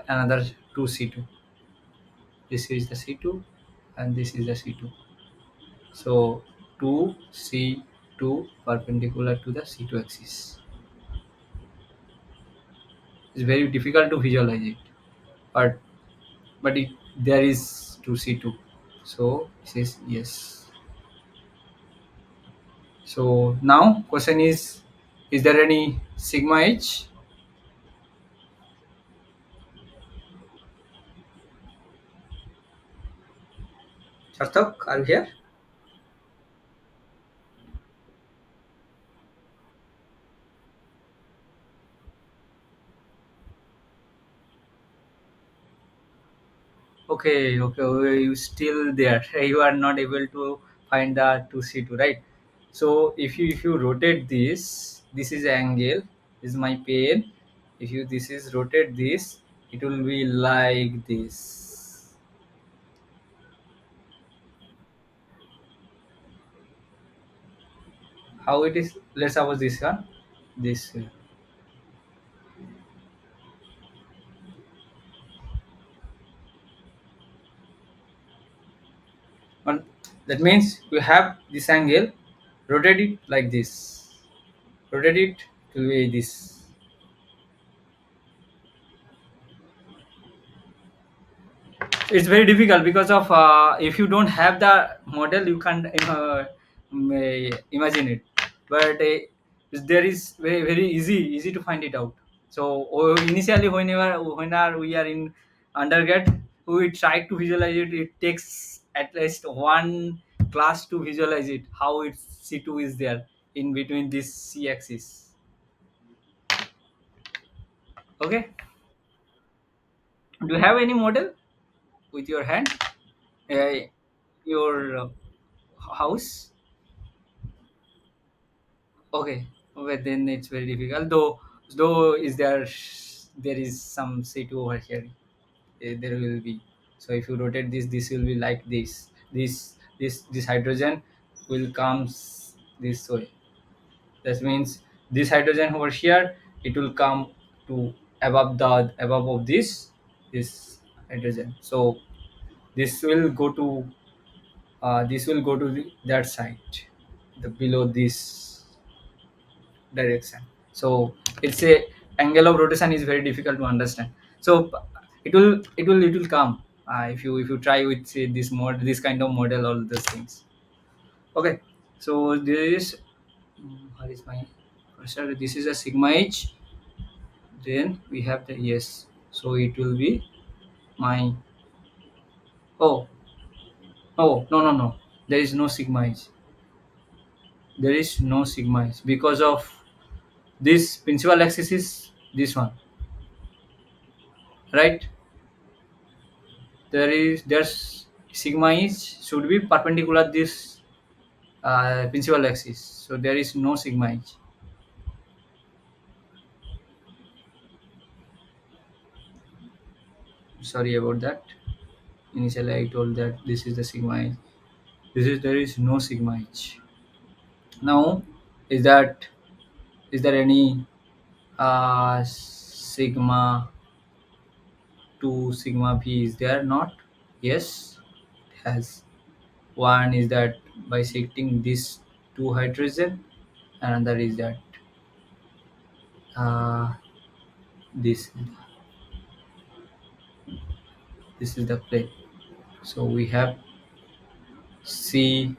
another two C2. This is the C2 and this is the C2. So 2 C2. to perpendicular to the C2 axis. It's very difficult to visualize it, but there is to C2. So this is yes. So now question is there any sigma h? Sarthak, are you here? Okay, okay, okay, you still there. You are not able to find the 2C2, right? So if you rotate this is angle, this is my pen. If you this is rotate this, it will be like this. How it is? Let's suppose this one, this. One. That means you have this angle, rotate it like this. Rotate it to be this. It's very difficult because of if you don't have the model you can't imagine it, but there is very easy to find it out. So initially whenever we are in undergrad, we try to visualize it. It takes at least one class to visualize it, how its C2 is there in between this C axis. Okay, do you have any model with your hand, uh, your house? Okay, but then it's very difficult. Though there is some C2 over here. There will be. So if you rotate this will be like this. This hydrogen will comes this way. That means this hydrogen over here, it will come to above of this hydrogen. So this will go to that side, the below this direction. So it's a angle of rotation is very difficult to understand. So it will come if you try with say this kind of model, all these things. Okay, so there is what is my sorry, this is a sigma h. Then we have the yes, so it will be my oh no, there is no sigma h. There is no sigma h because of this principal axis is this one, right? There's sigma is should be perpendicular this principal axis, so there is no sigma h. Sorry about that. Initially I told that this is the sigma h. There is no sigma h. Now is there any sigma 2 sigma p is there not? Yes, it has. One is that bisecting this two hydrogen, another is that uh, this this is the plate. So we have C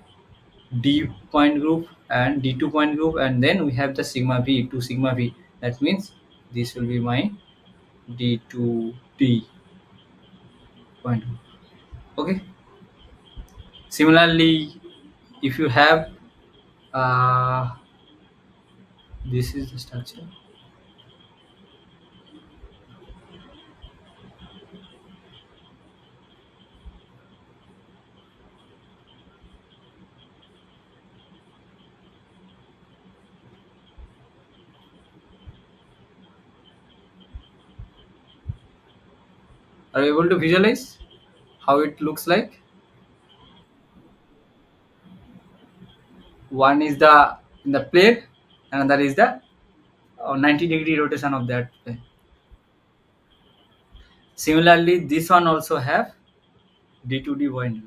D point group and D2 point group, and then we have the sigma V to sigma V. That means this will be my D2D point group. Okay. Similarly, if you have uh, this is the structure. Are you able to visualize how it looks like? One is the in the plate, another is the 90-degree rotation of that plane. Similarly, this one also have D2D point.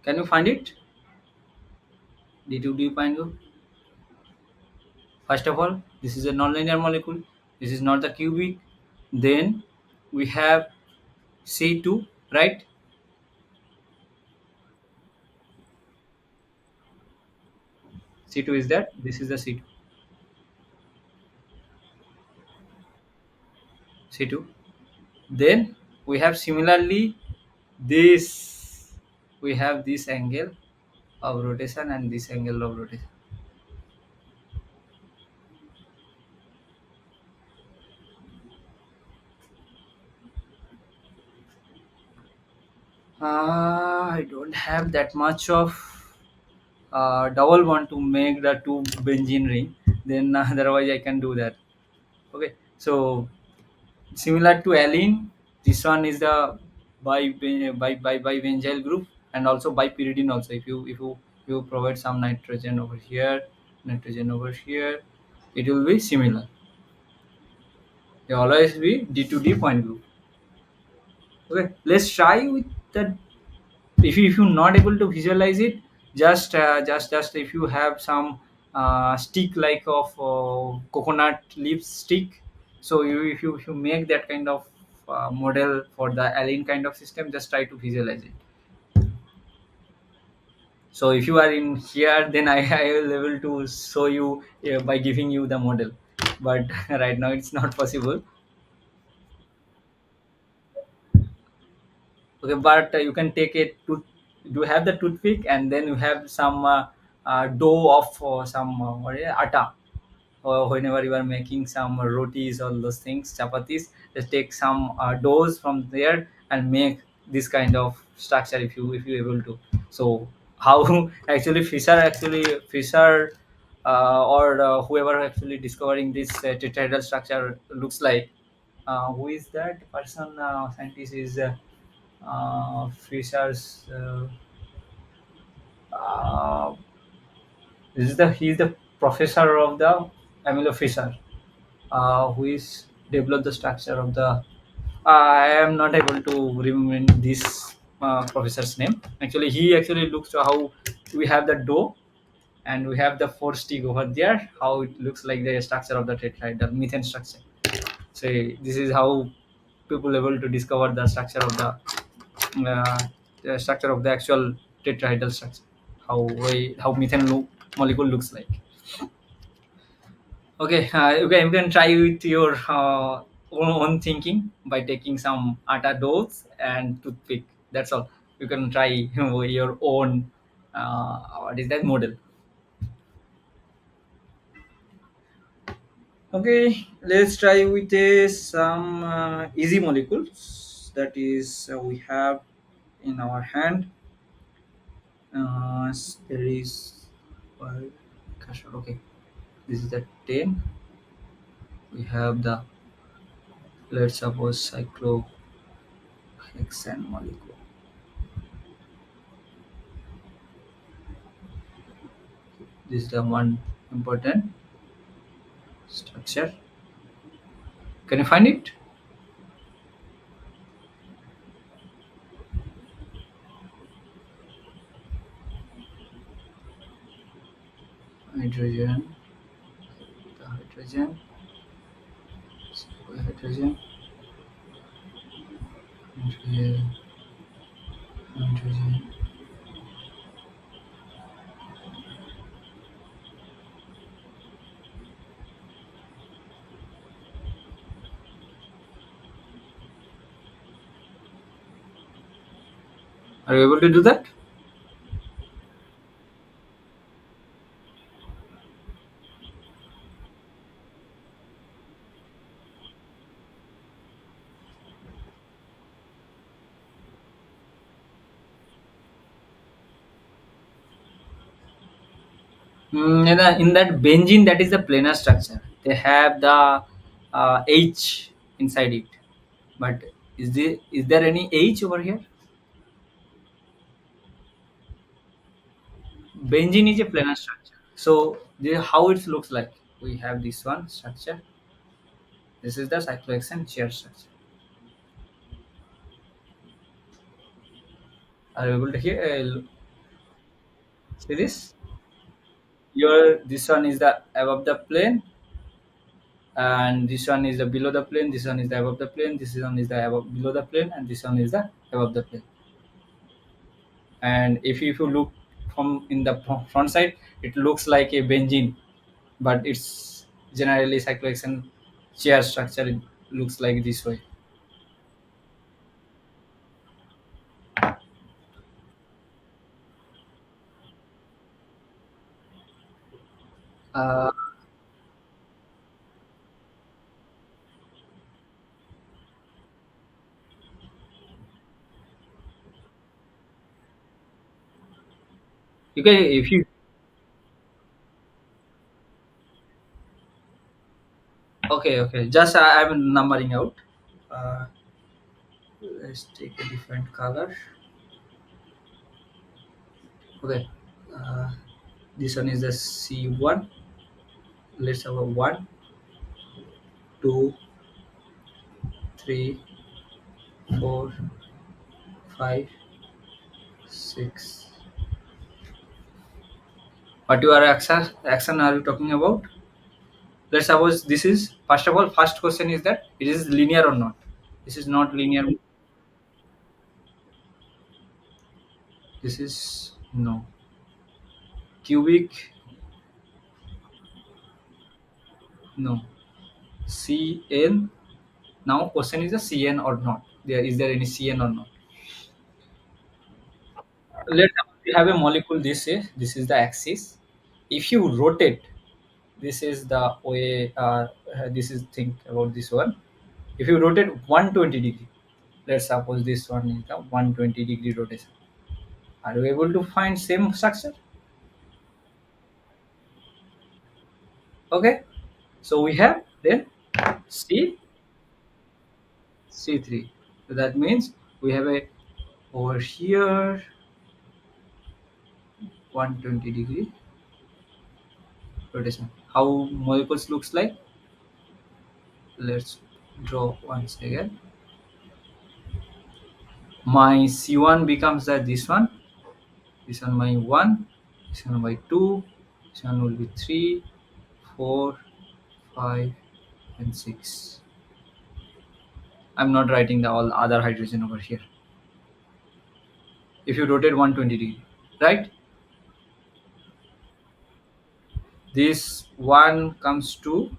Can you find it? D2D point group. First of all, this is a nonlinear molecule. This is not the cubic. Then we have C2, right? C2 is that. This is the C2. C2. Then we have similarly this. We have this angle of rotation and this angle of rotation. I don't have that much of double bond to make the two benzene ring. Then otherwise I can do that. Okay. So similar to alene, this one is the by benzyl group, and also by pyridine also. If you provide some nitrogen over here, it will be similar. They always be D2D point group. Okay, let's try with the. If you're not able to visualize it, just if you have some stick like of coconut leaf stick, so if you make that kind of model for the alien kind of system, just try to visualize it. So if you are in here, then I will able to show you by giving you the model, but right now it's not possible. Okay, but you can take a tooth. You have the toothpick, and then you have some dough of some what is it, atta. Or whenever you are making some rotis or those things, chapatis, just take some doughs from there and make this kind of structure if you able to. So how Fisher or whoever actually discovering this tetrahedral structure looks like. Who is that person? Scientist is. Fisher's uh, he's the professor of the Emilio Fisher, who is developed the structure of the. I am not able to remember this professor's name. Actually, he actually looks to how we have the dough and we have the four stick over there. How it looks like the structure of the tetrahedral, the methane structure. So this is how people able to discover the structure of uh, the structure of the actual tetrahedral structure, how methane molecule looks like. Okay, okay, you can try with your own thinking by taking some atta doughs and toothpick. That's all. You can try your own what is that model. Okay, let's try with some easy molecules that is we have in our hand. There is well, gosh, okay. This is the 10. We have the, let's suppose, cyclohexane molecule. This is the one important structure. Can you find it? Hydrogen, the hydrogen, hydrogen, hydrogen, hydrogen. Are you able to do that? In that benzene, that is the planar structure. They have the H inside it. But is there any H over here? Benzene is a planar structure. So how it looks like? We have this one structure. This is the cyclohexane chair structure. Are you able to hear? See this? Your this one is the above the plane, and this one is the below the plane. This one is the above the plane. This one is the above below the plane, and this one is the above the plane. And if you look from in the front side, it looks like a benzene, but it's generally cyclohexane chair structure. It looks like this way. Uh, you can if you okay. Just I'm numbering out. Uh, let's take a different color. Okay. Uh, this one is the C1. Let's have a one, two, three, four, five, six. What you are action are you talking about? Let's suppose this is first of all. First question is that it is linear or not. This is not linear. This is no cubic. No Cn. Now question is a Cn or not. There is there any Cn or not? Let's suppose we have a molecule. This is the axis. If you rotate, this is the way. This is think about this one. If you rotate 120 degree, let's suppose this one is the 120-degree rotation. Are you able to find same structure? Okay. So we have then C C3. So that means we have a over here 120-degree rotation. How molecules looks like? Let's draw once again. My C1 becomes that this one my 1, this one my 2, this one will be 3, 4, 5, and 6. I'm not writing the all other hydrogen over here. If you rotate 120-degree, right? This one comes to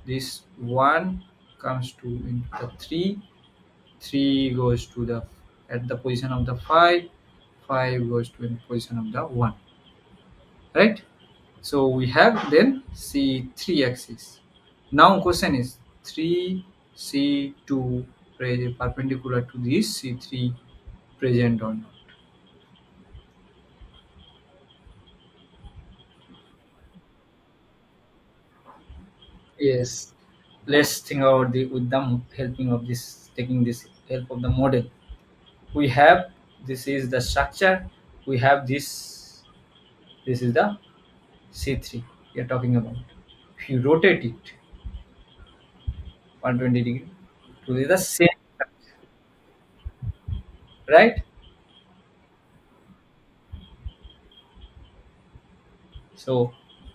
this one comes to into the 3, 3 goes to the at the position of the 5, 5 goes to in position of the 1, right? So we have then C3 axis. Now question is 3 C2 perpendicular to this C3 present or not? Yes. Let's think about the with them helping of this taking this help of the model. We have this is the structure. We have this is the C3 we are talking about. If you rotate it 120 degree to the same, right? So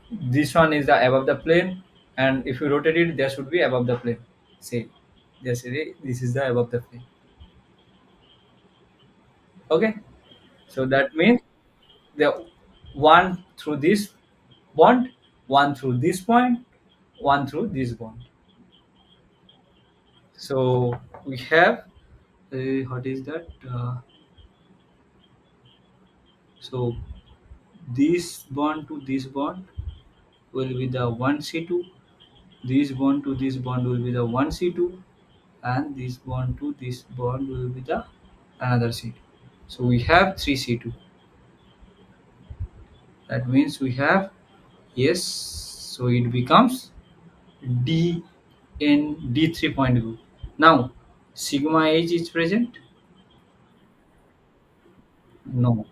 this one is the above the plane, and if you rotate it, there should be above the plane. Say, this is the above the plane. Okay, so that means the one through this bond, one through this point, one through this bond. So we have what is that? So this bond to this bond will be the one C2. This bond to this bond will be the one C2, and this bond to this bond will be the another C2. So we have three C2. That means we have yes. So it becomes D in D3 point group. Now sigma H is present. No.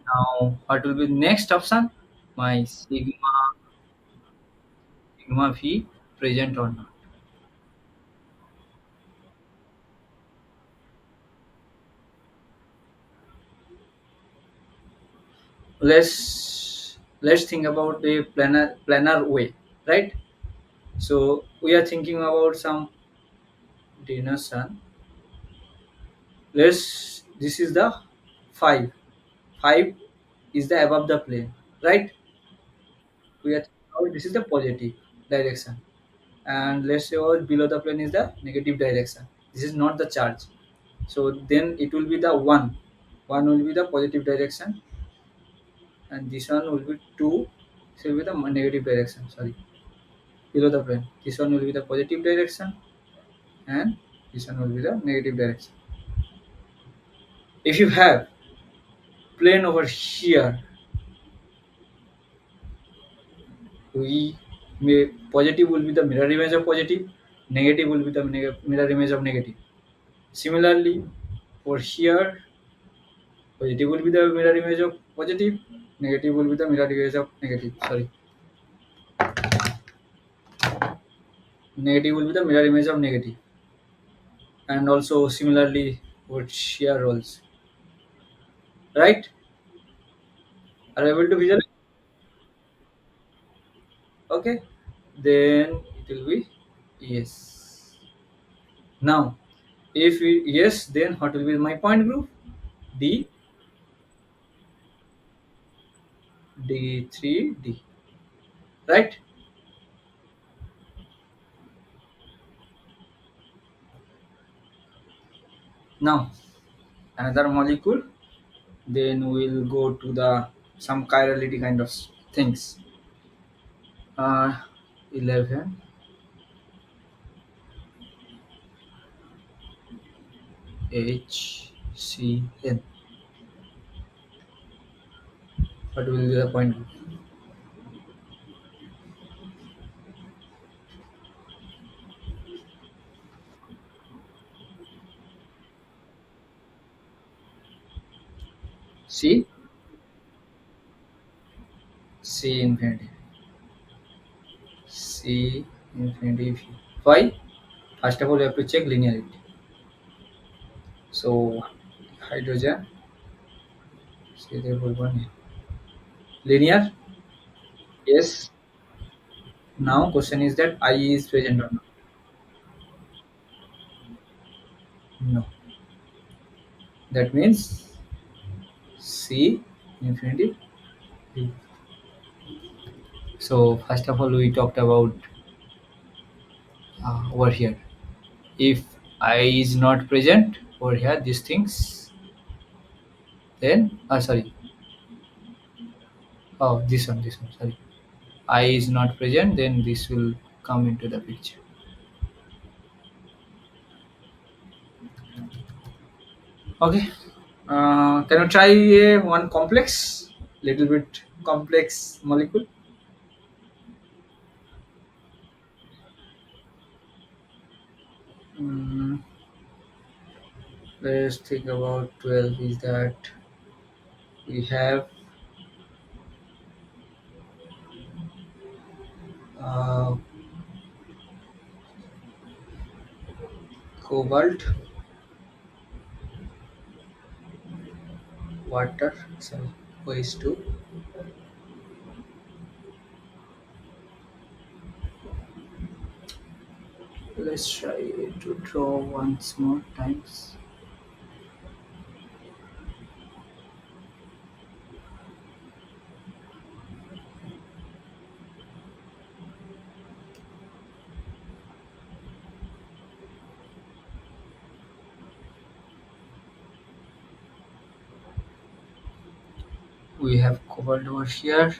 Now what will be next option? My sigma V present or not? Let's think about the planar way, right? So we are thinking about some dinner sun. Let's This is the 5. 5 is the above the plane, right? We are thinking about this is the positive direction, and let's say oh, below the plane is the negative direction. This is not the charge, so then it will be the 1. 1 will be the positive direction, and this one will be 2. This will be the negative direction, sorry, below the plane. This one will be the positive direction, and this one will be the negative direction. If you have plane over here, we may positive will be the mirror image of positive, negative will be the mirror image of negative. Similarly, over here, positive will be the mirror image of positive, negative will be the mirror image of negative. Sorry, negative will be the mirror image of negative, and also similarly over here also. Right? Are you able to visualize? Okay. Then it will be yes. Now, if we, yes, then what will be my point group? D, D3, D. Right? Now, another molecule. Then we'll go to the some chirality kind of things. Uh, 11 HCN. What will be the point group? C, C infinity. C infinity. Why? First of all, you have to check linearity. So, hydrogen, say therefore one linear. Yes. Now, question is that I is present or not? No. That means C infinity. B. So, first of all, we talked about over here. If I is not present over here, these things, then sorry. Oh, this one. Sorry. I is not present, then this will come into the picture. Okay. Can you try one complex, little bit complex molecule? Mm, let's think about 12. Is that we have uh, cobalt, water, sorry, waste 2. Let's try to draw once more times. We have cobalt over here.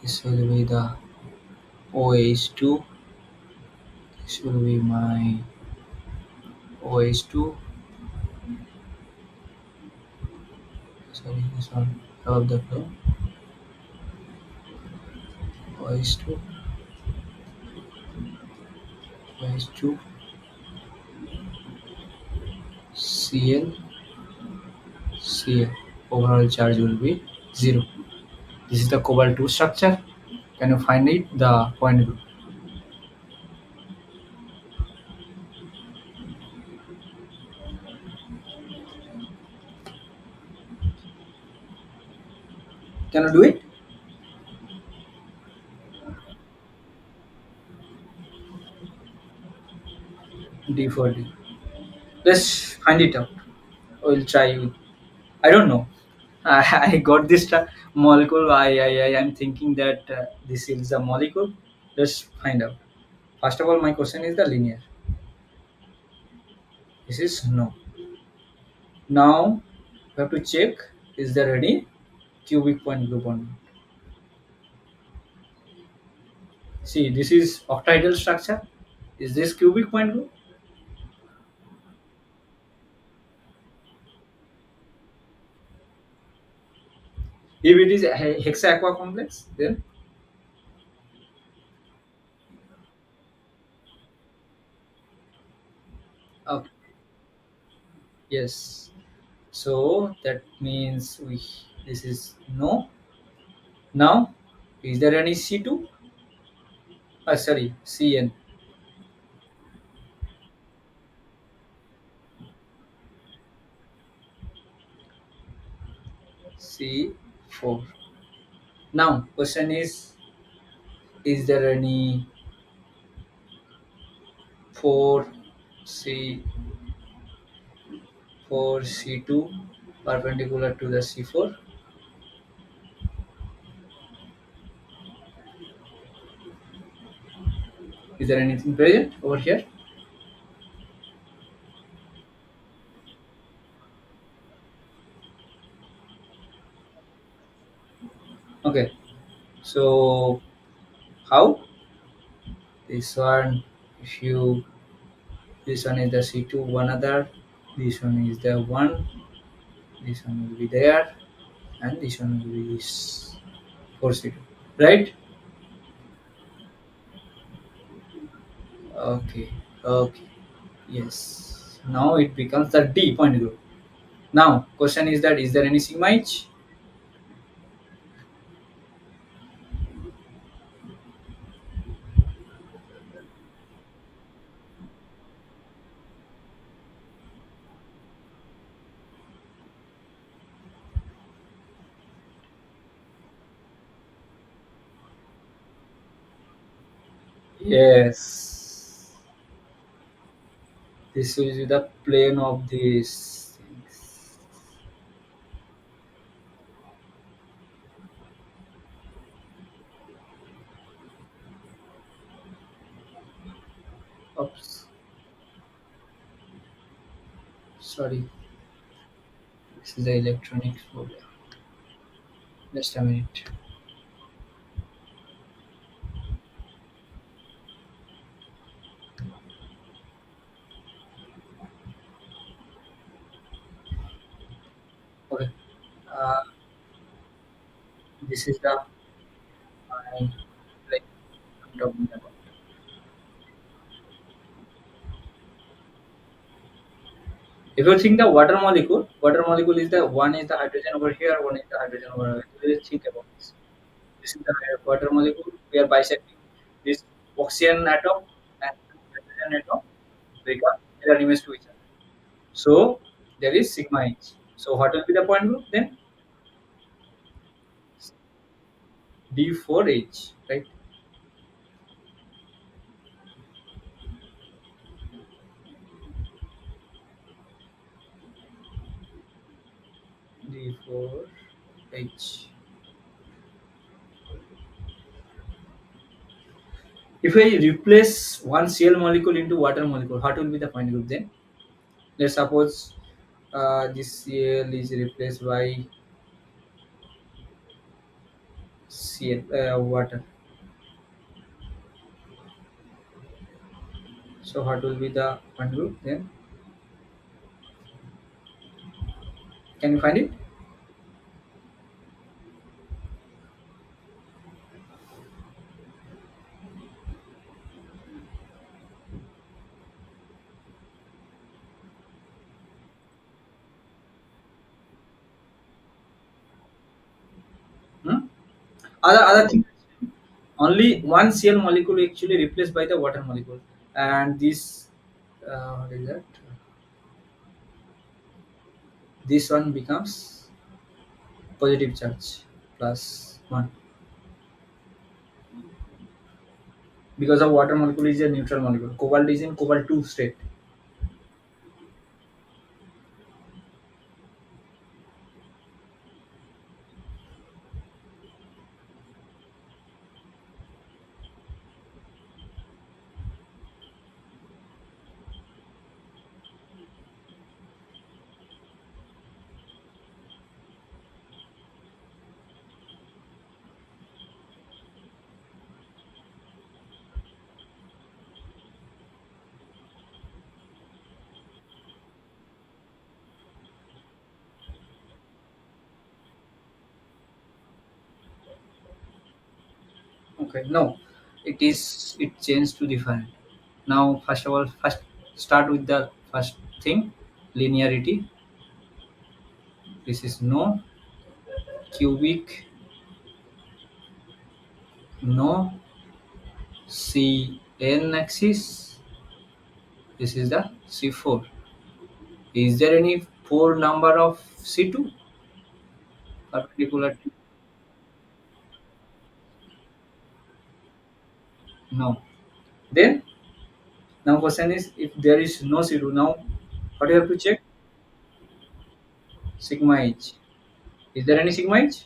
This will be the OH2. This will be my OH2. Sorry, this one above the flow. OH2, OH2, Cl, Cl. Overall charge will be 0. This is the cobalt 2 structure. Can you find it? The point group. Can you do it? D for D. Let's find it out. We'll try with. I don't know. I got this molecule. I'm thinking that this is a molecule. Let's find out. First of all, my question is the linear. This is no. Now, we have to check is there any cubic point group on it. See, this is octahedral structure. Is this cubic point group? If it is a hexa aqua complex, then okay, yes. So that means we this is no. Now, is there any C2? Sorry, Cn. C4. Now, question is there any 4 C 4 C2 perpendicular to the C4? Is there anything present over here? Okay. So how this one? If you this one is the C2, one other. This one is the one. This one will be there, and this one will be this 4 C2. Right? Okay. Okay. Yes. Now it becomes the D point group. Now question is there any sigma H? Yes. This will be the plane of these things. Oops. Sorry. This is the electronics folder. Just a minute. Okay. Uh, this is the like I'm talking about. If you think the water molecule is the one is the hydrogen over here, one is the hydrogen over here. Just think about this. This is the water molecule. We are bisecting this oxygen atom and hydrogen atom become mirror image to each other. So there is sigma H. So what will be the point group then? D4H, right? D4H. If I replace one Cl molecule into water molecule, what will be the point group then? Let's suppose this Cl is replaced by Cl water. So what will be the point group then? Can you find it? Hmm? Other thing, only one Cl molecule actually replaced by the water molecule, and this what is that? This one becomes positive charge. plus 1, because of water molecule is a neutral molecule. Cobalt is in cobalt 2 state. Okay, no, it changed to different. Now, first of all, first start with the first thing, linearity. This is no, cubic, no, CN axis. This is the C4. Is there any four number of C2 perpendicular? No. Then now question is, if there is no C2, now what you have to check? Sigma H. Is there any sigma H?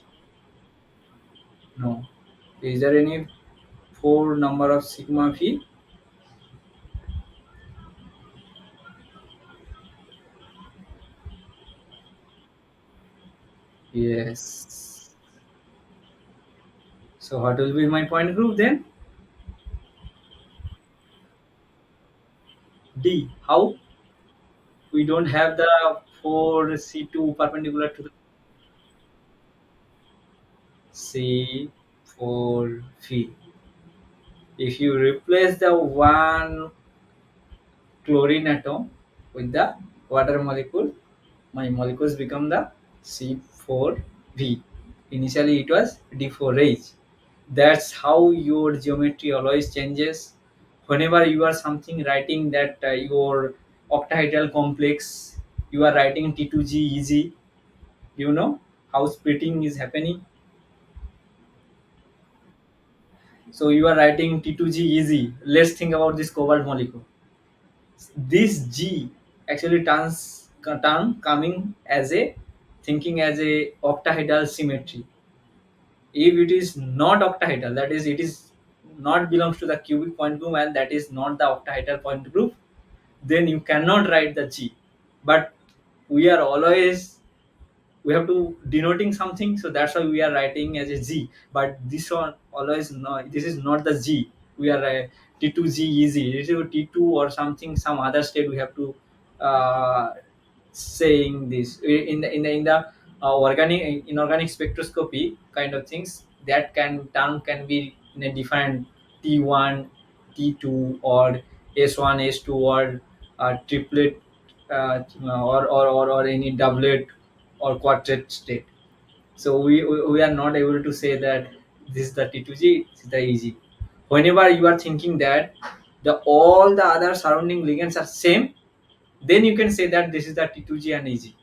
No. Is there any four number of sigma phi? Yes. So what will be my point group then? D. How? We don't have the four C2 perpendicular to the C4 phi. If you replace the one chlorine atom with the water molecule, my molecules become the C4V. Initially it was D4H. That's how your geometry always changes. Whenever you are something writing that your octahedral complex, you are writing T2G easy. You know how splitting is happening. So you are writing T2G easy. Let's think about this cobalt molecule. This G actually turn coming as a thinking as a octahedral symmetry. If it is not octahedral, that is it is not belongs to the cubic point group and that is not the octahedral point group, then you cannot write the G. But we are always, we have to denoting something, so that's why we are writing as a Z. But this one always no, this is not the Z. We are T2Z easy. It is T2 or something, some other state we have to uh, saying this in the organic inorganic spectroscopy kind of things, that term can be in a different T1, T2 or S1, S2 or triplet, or any doublet or quartet state. So we are not able to say that this is the T2G, this is the EG. Whenever you are thinking that the all the other surrounding ligands are same, then you can say that this is the T2G and EG.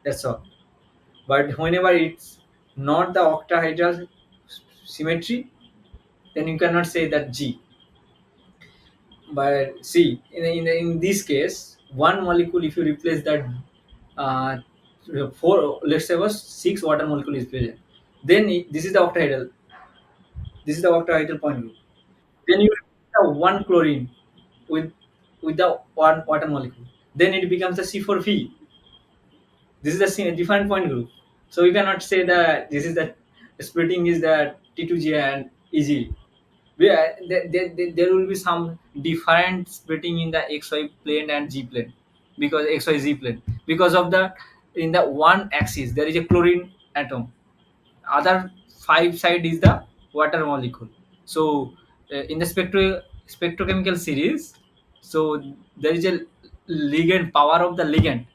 That's all. But whenever it's not the octahedral symmetry, then you cannot say that G. But see, in this case, one molecule, if you replace that uh, four, let's say was six water molecule is present, then this is the octahedral. This is the octahedral point group. Then you replace the one chlorine with the one water molecule. Then it becomes the C4V. This is the different point group. So you cannot say that this is the splitting is the T2G and EG. There will be some different splitting in the XY plane and G plane, because XYZ plane, because of the in the one axis there is a chlorine atom, other five side is the water molecule. So in the spectrochemical series, so there is a ligand power of the ligand,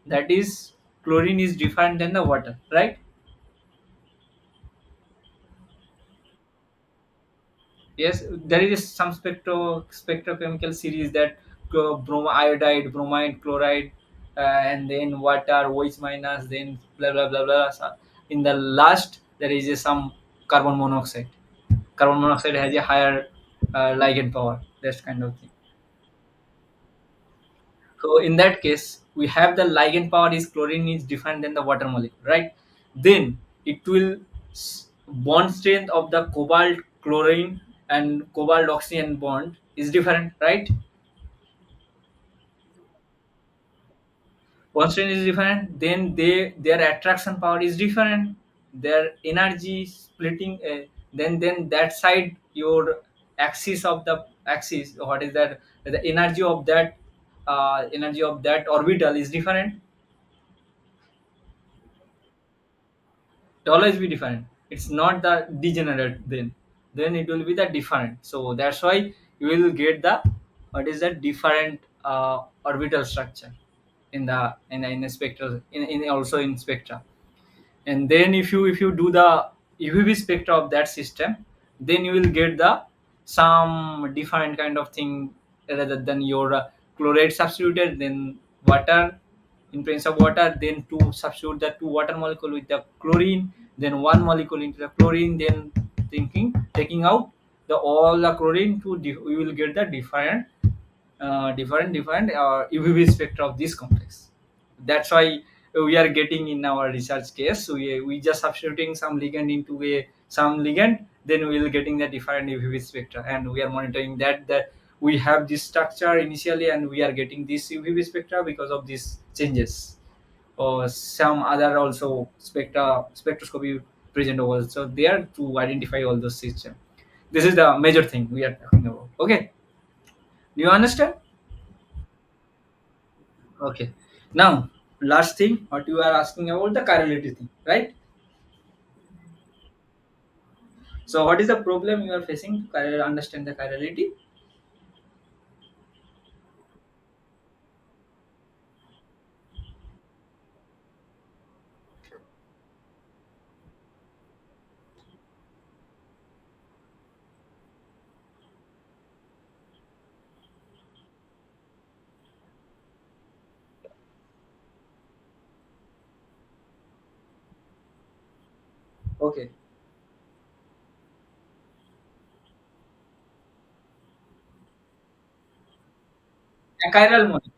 that is chlorine is different than the water, right? Yes, there is some spectrochemical series that iodide, bromide, chloride, and then water, OH minus, then blah blah blah blah. So in the last there is some carbon monoxide. Carbon monoxide has a higher ligand power. That kind of thing. So in that case, we have the ligand power is chlorine is different than the water molecule, right? Then it will bond strength of the cobalt chlorine and cobalt oxygen bond is different, right? Bond strength is different. Then their attraction power is different. Their energy splitting. Then that side your axis of the axis. What is that? The energy of that orbital is different. It always be different. It's not the degenerate, then it will be the different. So that's why you will get the what is the different orbital structure in the spectral in also in spectra. And then if you do the UV spectra of that system, then you will get the some different kind of thing rather than your chloride substituted, then water in presence of water, then to substitute the two water molecule with the chlorine, then one molecule into the chlorine, then thinking taking out the all the chlorine to we will get the different UV spectra of this complex. That's why we are getting in our research case. We just substituting some ligand into a some ligand, then we will getting the different UV spectra, and we are monitoring that we have this structure initially, and we are getting this UV spectra because of these changes, or some other also spectroscopy present over. So there to identify all those systems. This is the major thing we are talking about. Okay, do you understand? Okay. Now, last thing, what you are asking about the chirality thing, right? So, what is the problem you are facing to understand the chirality? Okay. A chiral molecule.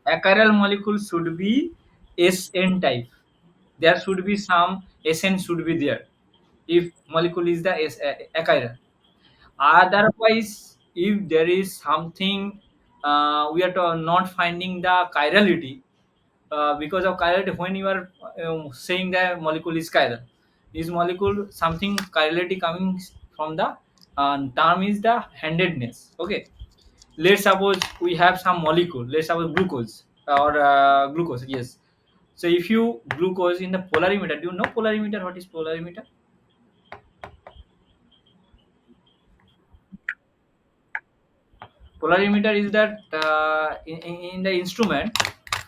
A chiral molecule should be SN type. There should be some SN should be there. If molecule is the achiral. Otherwise, if there is something we are not finding the chirality, because of chirality, when you are saying that molecule is chiral, this molecule something chirality coming from the term is the handedness. Okay, let's suppose we have some molecule, let's suppose glucose or glucose, yes. So if you glucose in the polarimeter, do you know polarimeter? What is polarimeter? Polarimeter is that in the instrument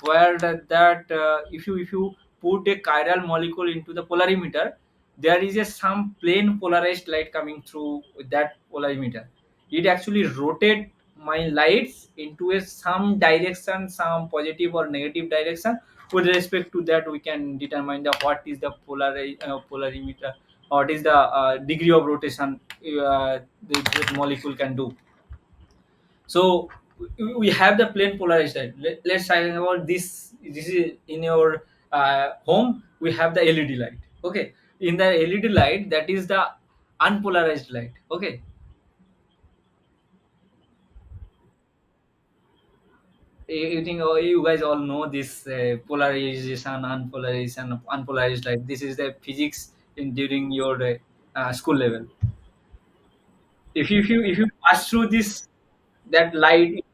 where that if you put a chiral molecule into the polarimeter, there is a some plain polarized light coming through with that polarimeter. It actually rotate my lights into a some direction, some positive or negative direction. With respect to that, we can determine the what is the polarimeter, what is the degree of rotation the molecule can do. So we have the plain polarized light. Let's talk about this. This is in your home. We have the LED light. Okay, in the LED light, that is the unpolarized light. Okay, you think, oh, you guys all know this polarization, unpolarized light. This is the physics in during your school level. If you pass through this that light.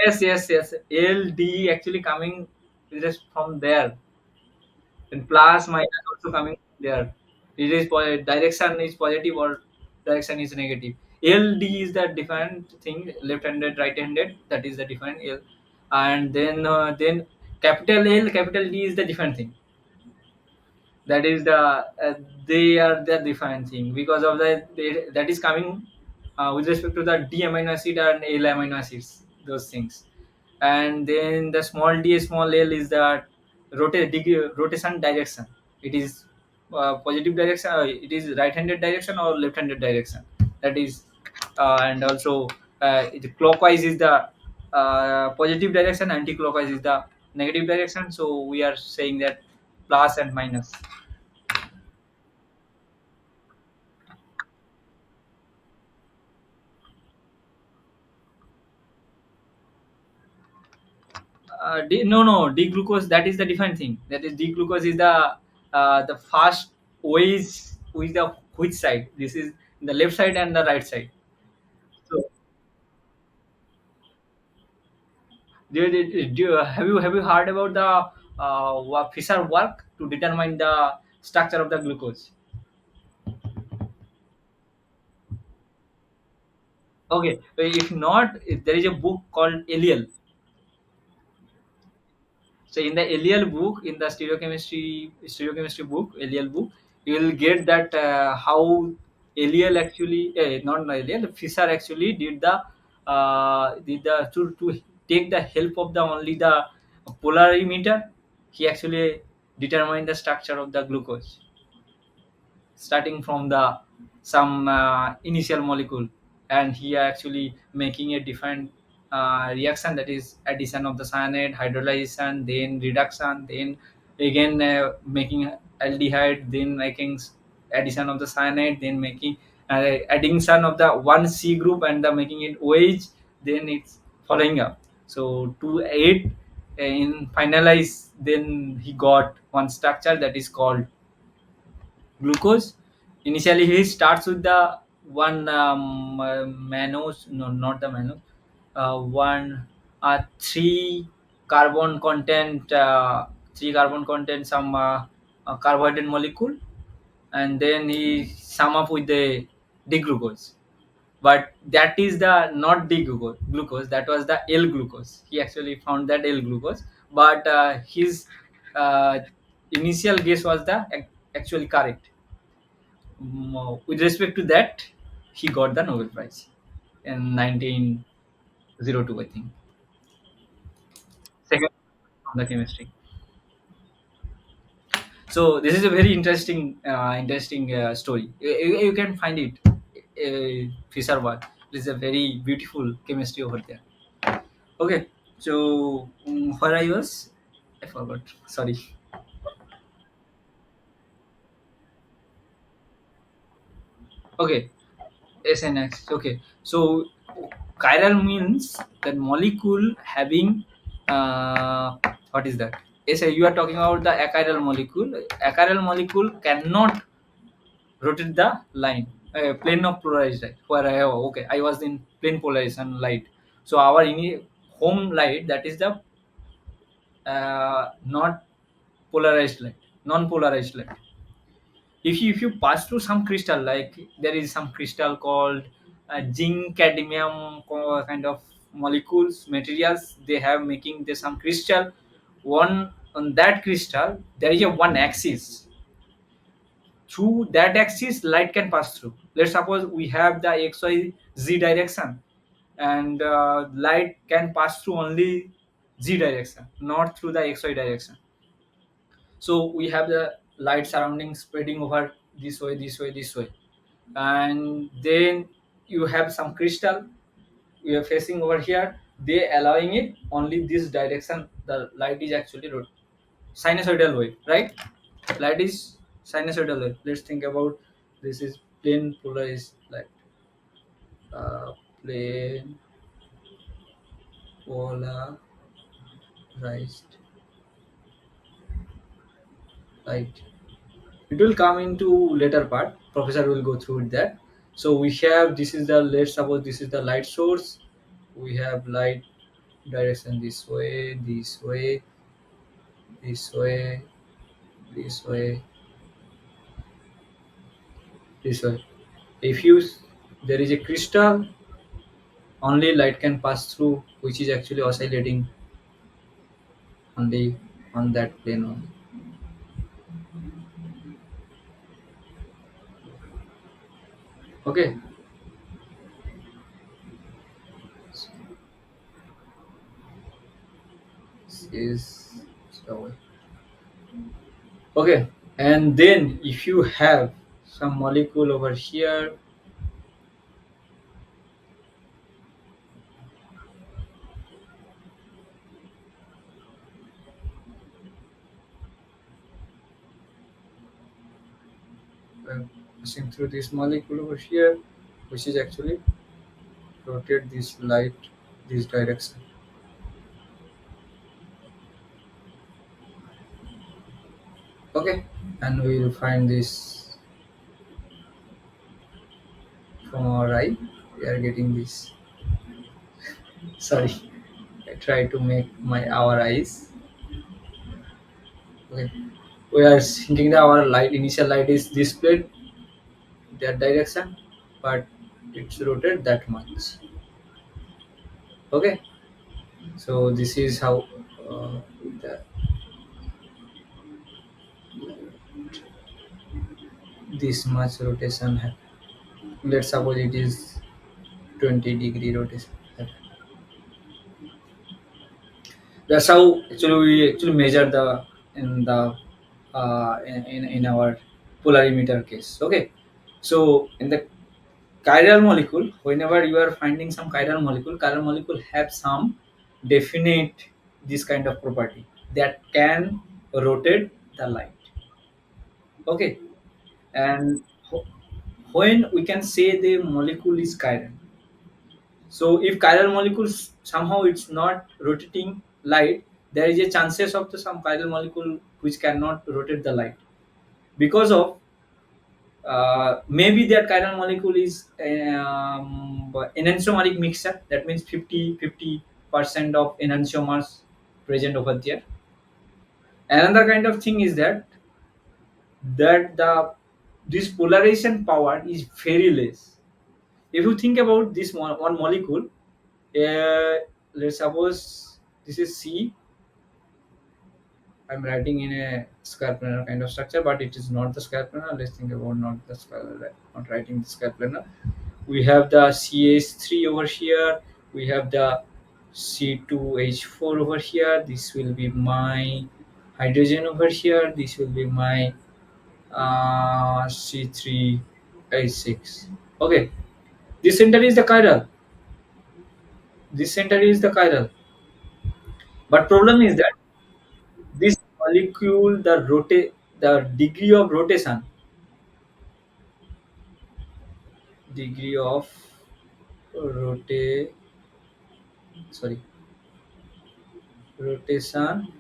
Yes, yes, yes. LD actually coming just from there, and plus minus also coming from there. It is direction is positive or direction is negative. LD is the different thing. Left-handed, right-handed. That is the different L, and then capital L, capital D is the different thing. That is the they are the different thing because of that is coming with respect to the D amino acid and L amino acids, those things. And then the small d small l is the rotation direction. It is positive direction, it is right handed direction or left handed direction. That is and also clockwise is the positive direction, anti clockwise is the negative direction, so we are saying that plus and minus. No, D-glucose, that is the different thing. That is D-glucose is the fast ways with the which side. This is the left side and the right side. So, have you heard about the Fisher work to determine the structure of the glucose? Okay, if not, there is a book called Eliel. So in the Eliel book, in the stereochemistry book, Eliel book, you will get that how Eliel actually, not Eliel, Fisher actually did the to take the help of the only the polarimeter. He actually determined the structure of the glucose starting from the some initial molecule, and he actually making a different reaction, that is addition of the cyanide, hydrolyzation, then reduction, then again making aldehyde, then making addition of the cyanide, then making addition of the one C group and the making it OH, then it's following up. So to eight in finalize, then he got one structure that is called glucose. Initially he starts with the one mannose, no, not the mannose, one three carbon content some carbohydrate molecule, and then he sum up with the D-glucose. But that is the not D-glucose, that was the L-glucose. He actually found that L-glucose, but his uh, initial guess was the actually correct. With respect to that, he got the Nobel Prize in 1902, I think. Second on the chemistry. So this is a very interesting story. You can find it. Fisher work. It is a very beautiful chemistry over there. Okay, so where I was, I forgot. Sorry. Okay, SNX. Okay, so chiral means that molecule having what is that? Yes, you are talking about the achiral molecule. Achiral molecule cannot rotate the line, plane of polarized light. Where I have, okay, I was in plane polarization light. So our home light, that is the not polarized light, non-polarized light. If you pass through some crystal, like there is some crystal called zinc cadmium kind of molecules materials, they have making the some crystal. One on that crystal there is a one axis. Through that axis light can pass through. Let's suppose we have the xyz direction, and light can pass through only z direction, not through the xy direction. So we have the light surrounding spreading over this way, this way, this way, and then you have some crystal we are facing over here, they allowing it only this direction. The light is actually sinusoidal wave, right? Light is sinusoidal wave. Let's think about this is plane polarized light. Plane polarized light. It will come into later part, professor will go through that. So we have, this is the, let's suppose this is the light source. We have light direction this way, this way, this way, this way, this way. If you, there is a crystal, only light can pass through, which is actually oscillating only on that plane only. Okay. This is so okay. And then if you have some molecule over here, passing through this molecule over here, which is actually rotate this light this direction. Okay, and we will find this from our eye. We are getting this. Sorry, I try to make my our eyes. Okay, we are thinking that our light initial light is displayed that direction, but it's rotated that much. Okay, so this is how the, this much rotation happen. Let's suppose it is 20-degree rotation. That's how actually we actually measure the in the in our polarimeter case. Okay, so in the chiral molecule, whenever you are finding some chiral molecule have some definite this kind of property that can rotate the light. Okay, and when we can say the molecule is chiral, so if chiral molecules somehow it's not rotating light, there is a chances of the some chiral molecule which cannot rotate the light because of maybe that chiral molecule is enantiomeric mixture. That means 50-50% of enantiomers present over there. Another kind of thing is that the this polarization power is very less. If you think about this one molecule, uh, let's suppose this is C. I'm writing in a square planar kind of structure, but it is not the square planar. Let's think about not the square, not writing the square planar. We have the CH3 over here. We have the C2H4 over here. This will be my hydrogen over here. This will be my C3H6. Okay, this center is the chiral. This center is the chiral. But problem is that this molecule, the degree of rotation, degree of rotate, sorry, rotation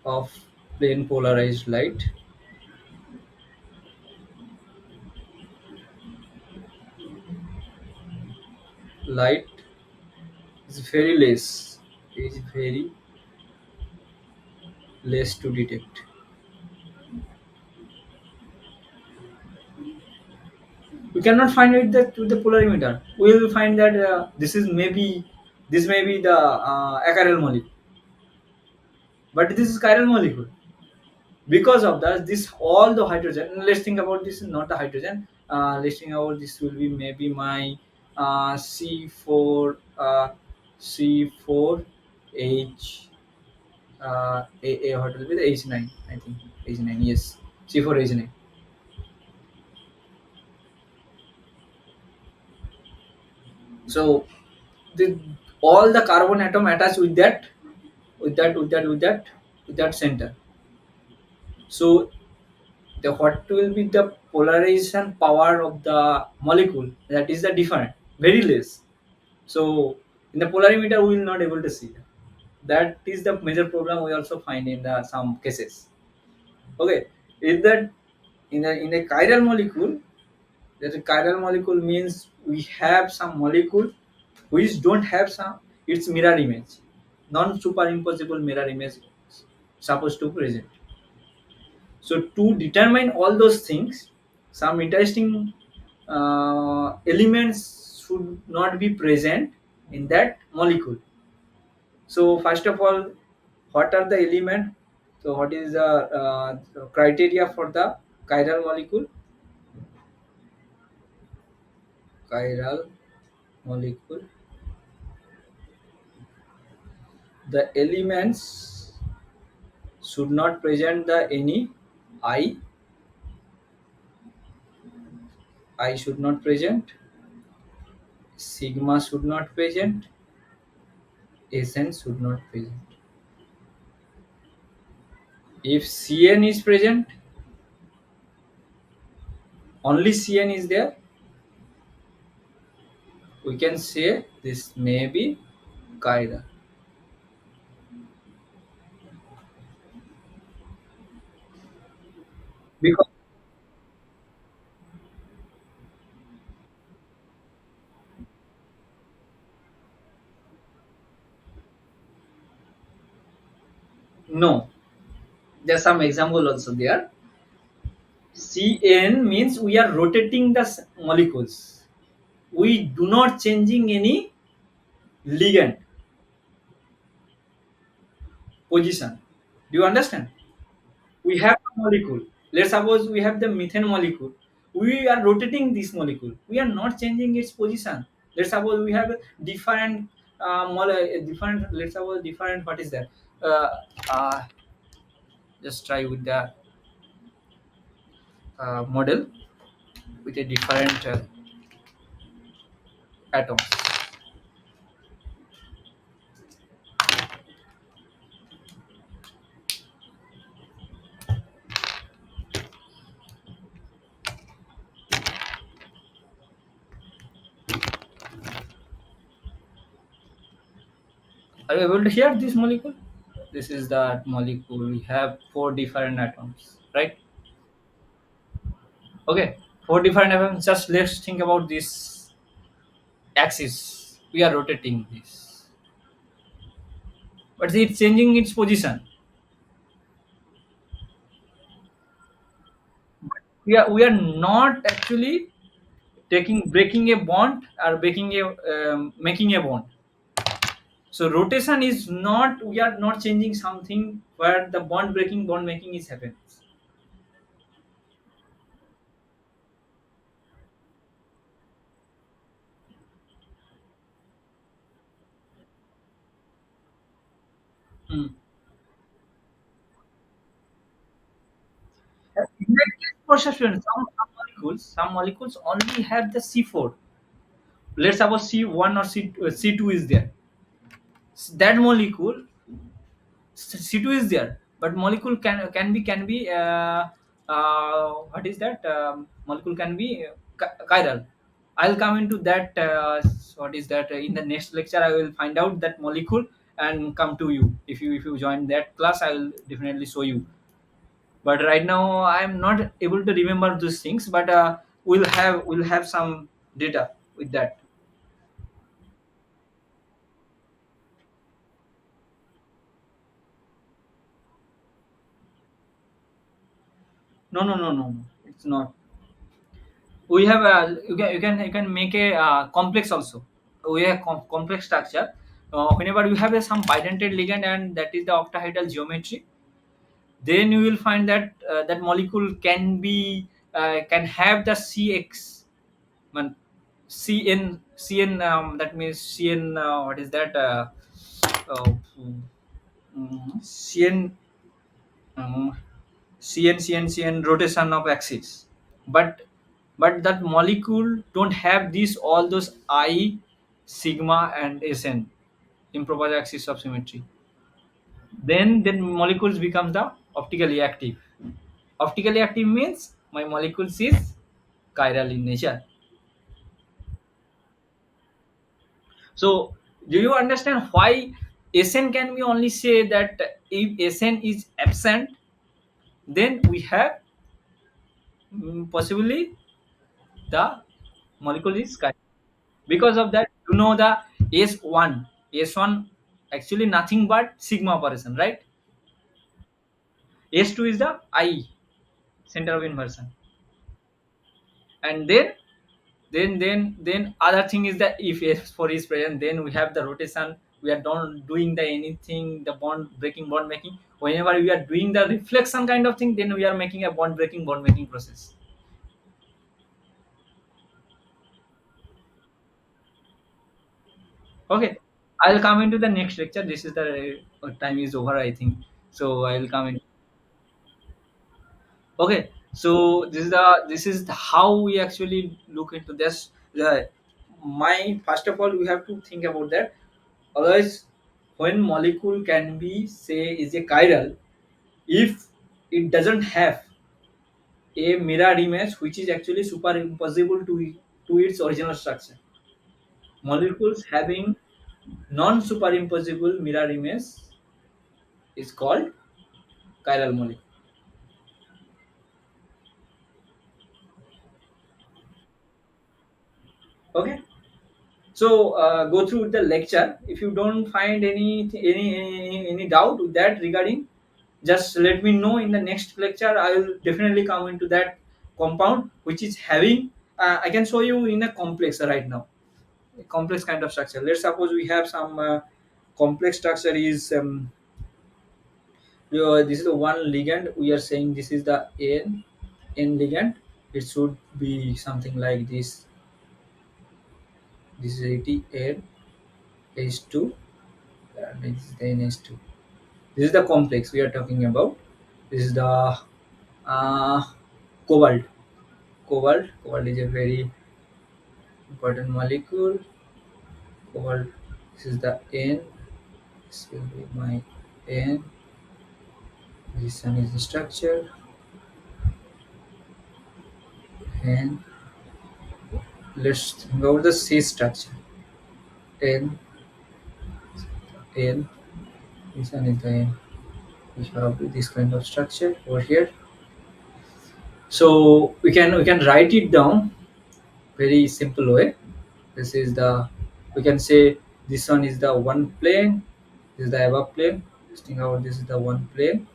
of plane polarized light is very less, is very less to detect. We cannot find it that with the polarimeter. We will find that this may be the achiral molecule, but this is chiral molecule. Because of that, this all the hydrogen. Let's think about this. Not the hydrogen. Let's think about this will be maybe my C4 C4H what will be the H9? I think H9. Yes, C4H9. So the all the carbon atom attached with that center. So the what will be the polarization power of the molecule, that is the different, very less. So in the polarimeter we will not able to see that. That is the major problem we also find in the some cases. Okay, is that in a chiral molecule, that a chiral molecule means we have some molecule which don't have some its mirror image, non superimposable mirror image supposed to present. So to determine all those things, some interesting elements should not be present in that molecule. So first of all, what are the element? So what is the criteria for the chiral molecule? chiral molecule, the elements should not present the any I. I should not present, sigma should not present, Sn should not present. If Cn is present, only Cn is there, we can say this may be chiral. Because no, there's some example also there. Cn means we are rotating the molecules. We do not changing any ligand position. Do you understand? We have a molecule. Let's suppose we have the methane molecule. We are rotating this molecule. We are not changing its position. Let's suppose we have a different different. Let's suppose different. What is that? Uh, uh, just try with the model with a different atoms. Are you able to hear this molecule? This is the molecule. We have four different atoms, right? Okay, four different atoms. Just let's think about this axis. We are rotating this, but it's changing its position. We are not actually taking breaking a bond or breaking a making a bond. So rotation is not, we are not changing something where the bond breaking bond making is happens. Hmm. In that case, perception, some molecules only have the C4. Let's suppose C1 or C2 is there. That molecule C2 is there, but molecule can be what is that molecule can be chiral. I'll come into that. What is that? In the next lecture, I will find out that molecule and come to you. If you join that class, I will definitely show you. But right now, I'm not able to remember those things. But we'll have some data with that. No, no, no, no, no. It's not. We have you can make a complex also. We have complex structure. Whenever you have some bidentate ligand and that is the octahedral geometry, then you will find that that molecule can have the cx, man, cn that means cn, what is that, uh, cn, um, cn rotation of axis, but that molecule don't have these all those I, sigma and Sn, improper axis of symmetry. Then molecules becomes the optically active. Optically active means my molecules is chiral in nature. So do you understand why Sn can be only say that if Sn is absent, then we have possibly the molecule is chiral. Because of that, the s1 actually nothing but sigma operation, right? S2 is the I, center of inversion. And then other thing is that if S4 is present, then we have the rotation. We are not doing the anything, the bond breaking bond making. Whenever we are doing the reflection kind of thing, then we are making a bond breaking bond making process. Okay, I'll come into the next lecture. This is the time is over, I think. So I'll come in. Okay, so this is how we actually look into this. My first of all, we have to think about that. Otherwise, when molecule can be say is a chiral, if it doesn't have a mirror image which is actually superimposable to its original structure. Molecules having non-superimposable mirror image is called chiral molecule. Okay, so go through the lecture. If you don't find any doubt with that regarding, just let me know in the next lecture. I will definitely come into that compound which is having. I can show you in a complex right now. A complex kind of structure. Let's suppose we have some complex structure is this is the one ligand. We are saying this is the n ligand. It should be something like this. This is 80 n H2 and this is the NH2. This is the complex we are talking about. This is the uh, cobalt. Cobalt is a very important molecule. Cobalt. This is the N. This will be my N. This one is the structure. And let's think about the C structure. N. N. This one is the N. We have this kind of structure over here. So we can write it down very simple way. This is the, we can say this one is the one plane, this is the above plane. Just think about this is the one plane,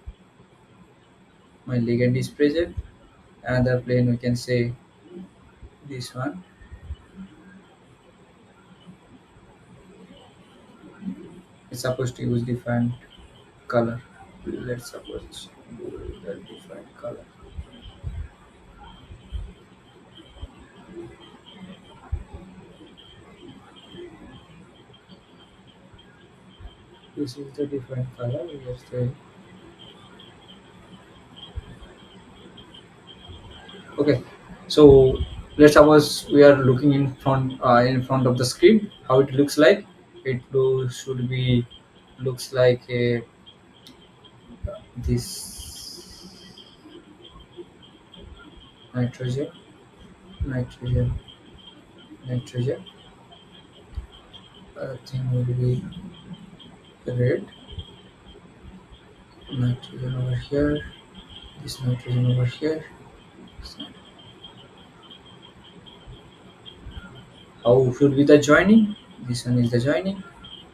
my ligand is present. Another plane we can say this one. It's supposed to use different color. Let's suppose the different color. This is the different color. We just say okay. So let's suppose we are looking in front of the screen. How it looks like? Should be looks like a this nitrogen, nitrogen, nitrogen. Thing will be red. Nitrogen over here. This nitrogen over here. How should be the joining? This one is the joining.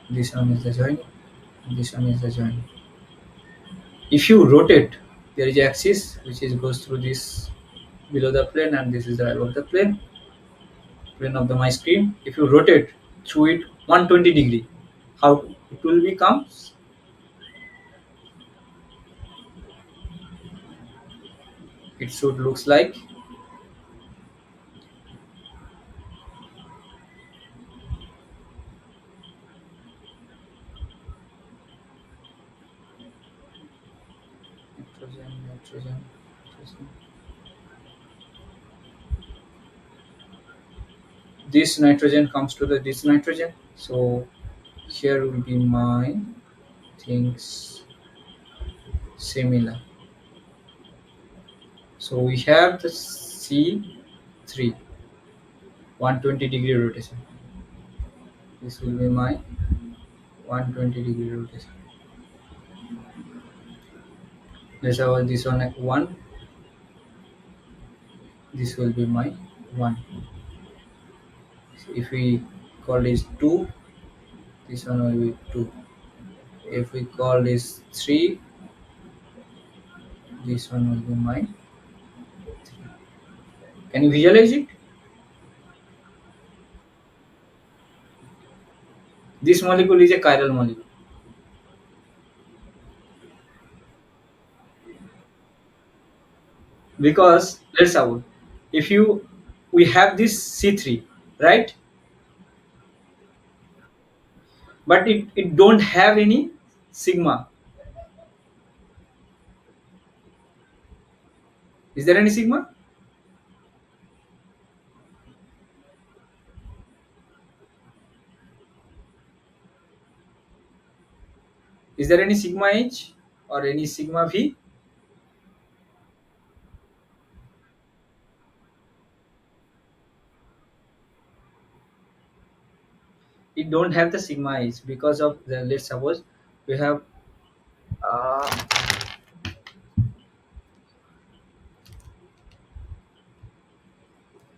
This one is the joining. This one is the joining. If you rotate, there is axis which is goes through this below the plane, and this is the above the plane of the my screen. If you rotate through it 120 degree, how it will become? It should looks like nitrogen, nitrogen, nitrogen. This nitrogen comes to the this nitrogen. So here will be my things similar. So we have the C3 120 degree rotation. This will be my 120 degree rotation. Let's have this one at 1. This will be my 1. So if we call this 2, this one will be 2. If we call this 3, this one will be my. Can you visualize it? This molecule is a chiral molecule because let's suppose if you, we have this C3, right? but it don't have any sigma. Is there any sigma? Is there any sigma h or any sigma v? It don't have the sigma h because of the, let's suppose we have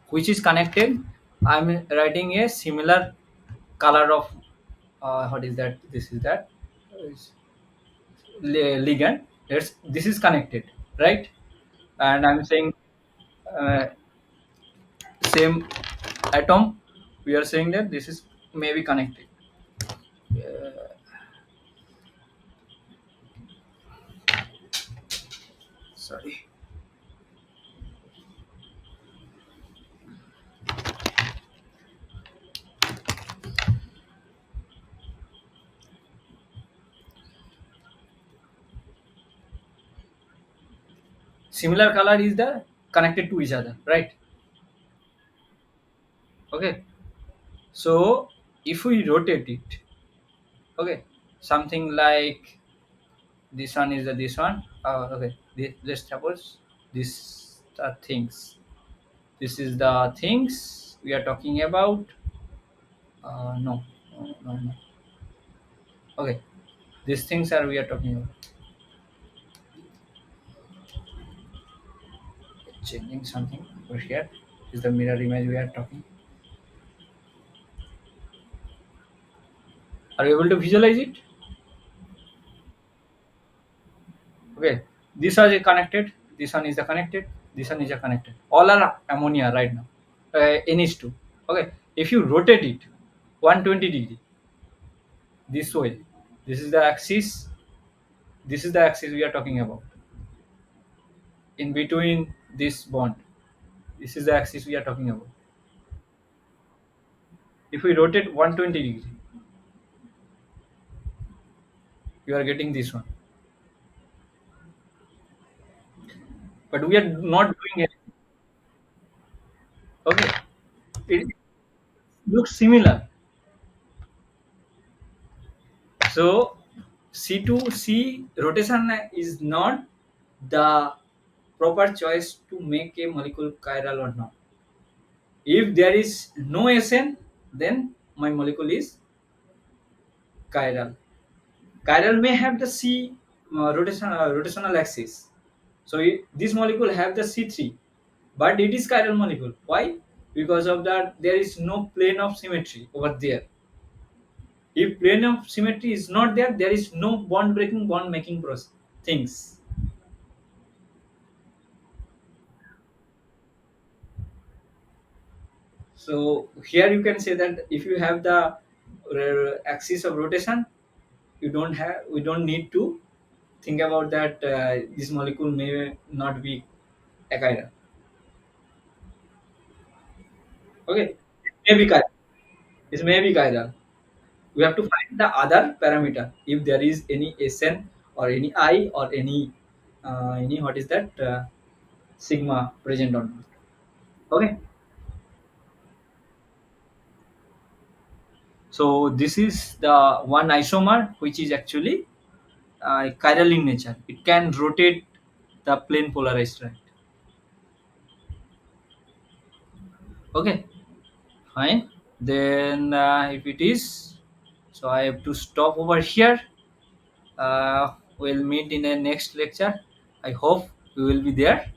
which is connected. I'm writing a similar color of what is that, this is that ligand. This is connected, right? And I'm saying uh, same atom, we are saying that this is maybe connected. Sorry. Similar color is the connected to each other, right? Okay, so if we rotate it, okay, something like this one is the this one, okay, let's suppose this the things, this is the things we are talking about. No, no, no, no. Okay, these things are we are talking about. Changing something over here is the mirror image we are talking. Are you able to visualize it? Okay, these are the connected. This one is the connected. This one is the connected. All are ammonia right now. NH2. Okay, if you rotate it 120 degree this way, this is the axis. This is the axis we are talking about. In between this bond, this is the axis we are talking about. If we rotate 120 degree, you are getting this one. But we are not doing it. Okay, it looks similar. So C to C rotation is not the proper choice to make a molecule chiral or not. If there is no SN, then my molecule is chiral. Chiral may have the C rotational axis. So this molecule have the C3, but it is chiral molecule. Why? Because of that there is no plane of symmetry over there. If plane of symmetry is not there, there is no bond breaking, bond making process things. So here you can say that if you have the axis of rotation, we don't need to think about that this molecule may not be a chiral. Okay, it may be chiral. It may be chiral. We have to find the other parameter if there is any SN or any I or any what is that sigma present or not. Okay, so this is the one isomer which is actually chiral in nature. It can rotate the plane polarized, right? Okay, fine. Then if it is, so I have to stop over here. We'll meet in a next lecture. I hope we will be there.